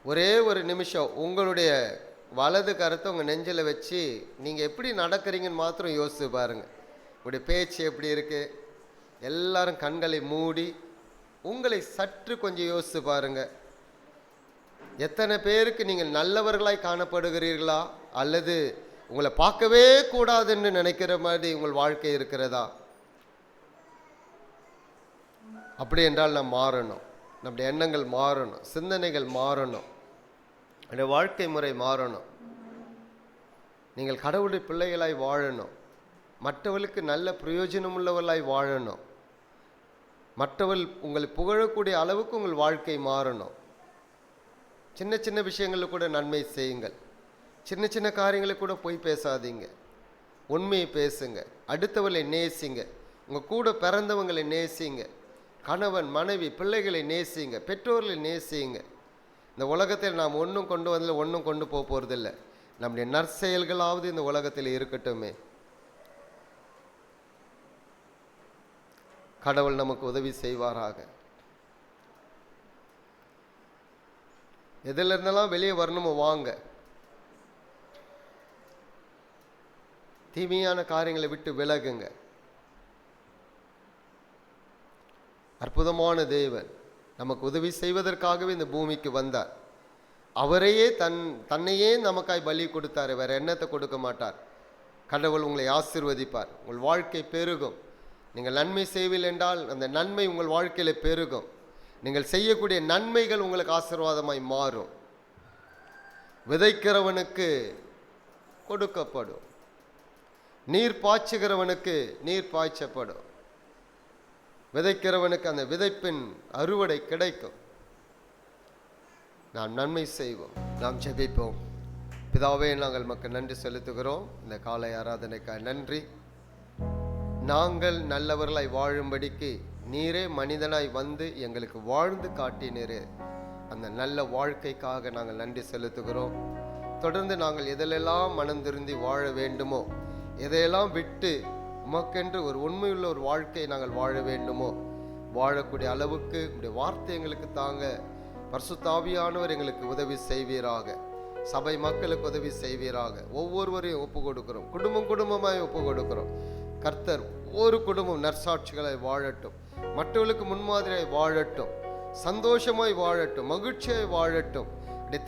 ஒரே ஒரு நிமிஷம் உங்களுடைய வலது கருத்தை உங்கள் நெஞ்சில் வச்சு நீங்கள் எப்படி நடக்கிறீங்கன்னு மாத்திரம் யோசிச்சு பாருங்கள். உங்களுடைய பேச்சு எப்படி இருக்குது, எல்லாரும் கண்களை மூடி உங்களை சற்று கொஞ்சம் யோசிச்சு பாருங்கள். எத்தனை பேருக்கு நீங்கள் நல்லவர்களாய் காணப்படுகிறீர்களா, அல்லது உங்களை பார்க்கவே கூடாதுன்னு நினைக்கிற மாதிரி உங்கள் வாழ்க்கை இருக்கிறதா? அப்படி என்றால் நாம் மாறணும், நம்முடைய எண்ணங்கள் மாறணும், சிந்தனைகள் மாறணும், நம்முடைய வாழ்க்கை முறை மாறணும். நீங்கள் கடவுளுடைய பிள்ளைகளாய் வாழணும், மற்றவர்களுக்கு நல்ல பிரயோஜனம் உள்ளவர்களாய் வாழணும், மற்றவர்கள் உங்களை புகழக்கூடிய அளவுக்கு உங்கள் வாழ்க்கை மாறணும். சின்ன சின்ன விஷயங்களில் கூட நன்மை செய்யுங்கள், சின்ன சின்ன காரியங்களை கூட போய் பேசாதீங்க, உண்மையை பேசுங்க, அடுத்தவர்களை நேசிங்க, உங்கள் கூட பிறந்தவங்களை நேசிங்க, கணவன் மனைவி பிள்ளைகளை நேசிங்க, பெற்றோர்களை நேசிங்க. இந்த உலகத்தில் நாம் ஒன்றும் கொண்டு வந்ததில்லை, ஒன்றும் கொண்டு போக போகிறதில்லை. நம்முடைய நற்செயல்களாவது இந்த உலகத்தில் இருக்கட்டுமே. கடவுள் நமக்கு உதவி செய்வாராக. எதில் இருந்தெல்லாம் வெளியே வரணுமோ வாங்க, தீமையான காரியங்களை விட்டு விலகுங்க. அற்புதமான தேவன் நமக்கு உதவி செய்வதற்காகவே இந்த பூமிக்கு வந்தார். அவரையே தன்னையே நமக்காய் பலி கொடுத்தார், வேற எண்ணத்தை கொடுக்க மாட்டார். கடவுள் உங்களை ஆசீர்வதிப்பார், உங்கள் வாழ்க்கை பெருகும். நீங்கள் நன்மை செய்வீர்கள் என்றால் அந்த நன்மை உங்கள் வாழ்க்கையில் பெருகும். நீங்கள் செய்யக்கூடிய நன்மைகள் உங்களுக்கு ஆசீர்வாதமாய் மாறும். விதைக்கிறவனுக்கு கொடுக்கப்படும், நீர் பாய்ச்சுகிறவனுக்கு நீர் பாய்ச்சப்படும். விதைக்கிறவனுக்கு அந்த விதைப்பின் அறுவடை கிடைக்கும். நாம் நன்மை செய்வோம், நாம் ஜெபிப்போம். பிதாவே, நாங்கள் மக்கள் நன்றி செலுத்துகிறோம். இந்த காலை ஆராதனைக்காக நன்றி. நாங்கள் நல்லவர்களாய் வாழும்படிக்கு நீரே மனிதனாய் வந்து எங்களுக்கு வாழ்ந்து காட்டினீரே, அந்த நல்ல வாழ்க்கைக்காக நாங்கள் நன்றி செலுத்துகிறோம். தொடர்ந்து நாங்கள் எதிலெல்லாம் மனம் திருந்தி வாழ வேண்டுமோ, எதையெல்லாம் விட்டு உமக்கென்று ஒரு உண்மையுள்ள ஒரு வாழ்க்கையை நாங்கள் வாழ வேண்டுமோ வாழக்கூடிய அளவுக்கு உடைய வார்த்தை எங்களுக்கு தாங்க. பரிசுத்த ஆவியானவர் எங்களுக்கு உதவி செய்வீராக, சபை மக்களுக்கு உதவி செய்வீராக. ஒவ்வொருவரையும் ஒப்பு கொடுக்கிறோம், குடும்பம் குடும்பமாய் ஒப்பு கொடுக்கிறோம். கர்த்தர் ஒவ்வொரு குடும்பம் நற்சாட்சிகளை வாழட்டும், மற்றவர்களுக்கு முன்மாதிரியாய் வாழட்டும், சந்தோஷமாய் வாழட்டும், மகிழ்ச்சியாய் வாழட்டும்,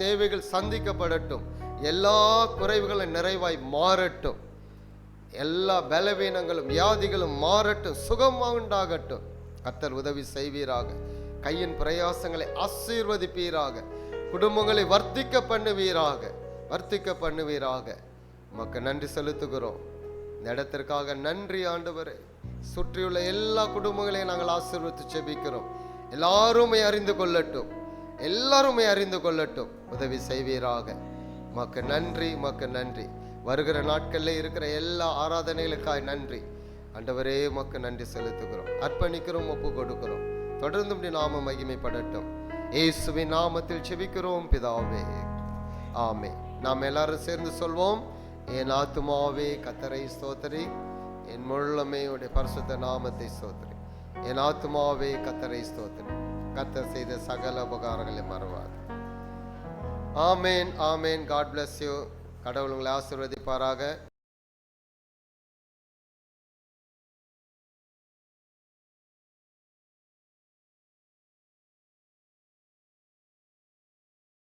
தேவைகள் சந்திக்கப்படட்டும், எல்லா குறைவுகளும் நிறைவாய் மாறட்டும், எல்லா பலவீனங்களும் வியாதிகளும் மாறட்டும், சுகமாக உண்டாகட்டும். கர்த்தர் உதவி செய்வீராக, கையின் பிரயாசங்களை ஆசீர்வதிப்பீராக, குடும்பங்களை வர்த்திக்க பண்ணுவீராக, வர்த்திக்க பண்ணுவீராக. உமக்கு நன்றி செலுத்துகிறோம். இந்த இடத்திற்காக நன்றி ஆண்டவரே. சுற்றியுள்ள எல்லா குடும்பங்களையும் நாங்கள் ஆசீர்வதித்து செபிக்கிறோம். எல்லாருமே அறிந்து கொள்ளட்டும், எல்லாருமே அறிந்து கொள்ளட்டும், உதவி செய்வீராக. உமக்கு நன்றி, உமக்கு நன்றி. வருகிற நாட்களில் இருக்கிற எல்லா ஆராதனைகளுக்காய் நன்றி ஆண்டவரே. உமக்கு நன்றி செலுத்துகிறோம், அர்ப்பணிக்கிறோம், ஒப்பு கொடுக்கிறோம். தொடர்ந்து இப்படி நாம மகிமைப்படட்டும். இயேசுவின் நாமத்தில் செபிக்கிறோம் பிதாவே, ஆமே. நாம் எல்லாரும் சேர்ந்து சொல்வோம். என் ஆத்துமாவே கர்த்தரை ஸ்தோத்திரி, என் முழுமே உடைய பரிசுத்த நாமத்தை ஸ்தோத்திரி. என் ஆத்துமாவே கர்த்தரை ஸ்தோத்திரி, கர்த்தர் செய்த சகல உபகாரங்களை மறவாது. ஆமேன், ஆமேன். God bless you. கடவுள் உங்களை ஆசீர்வதிப்பாராக.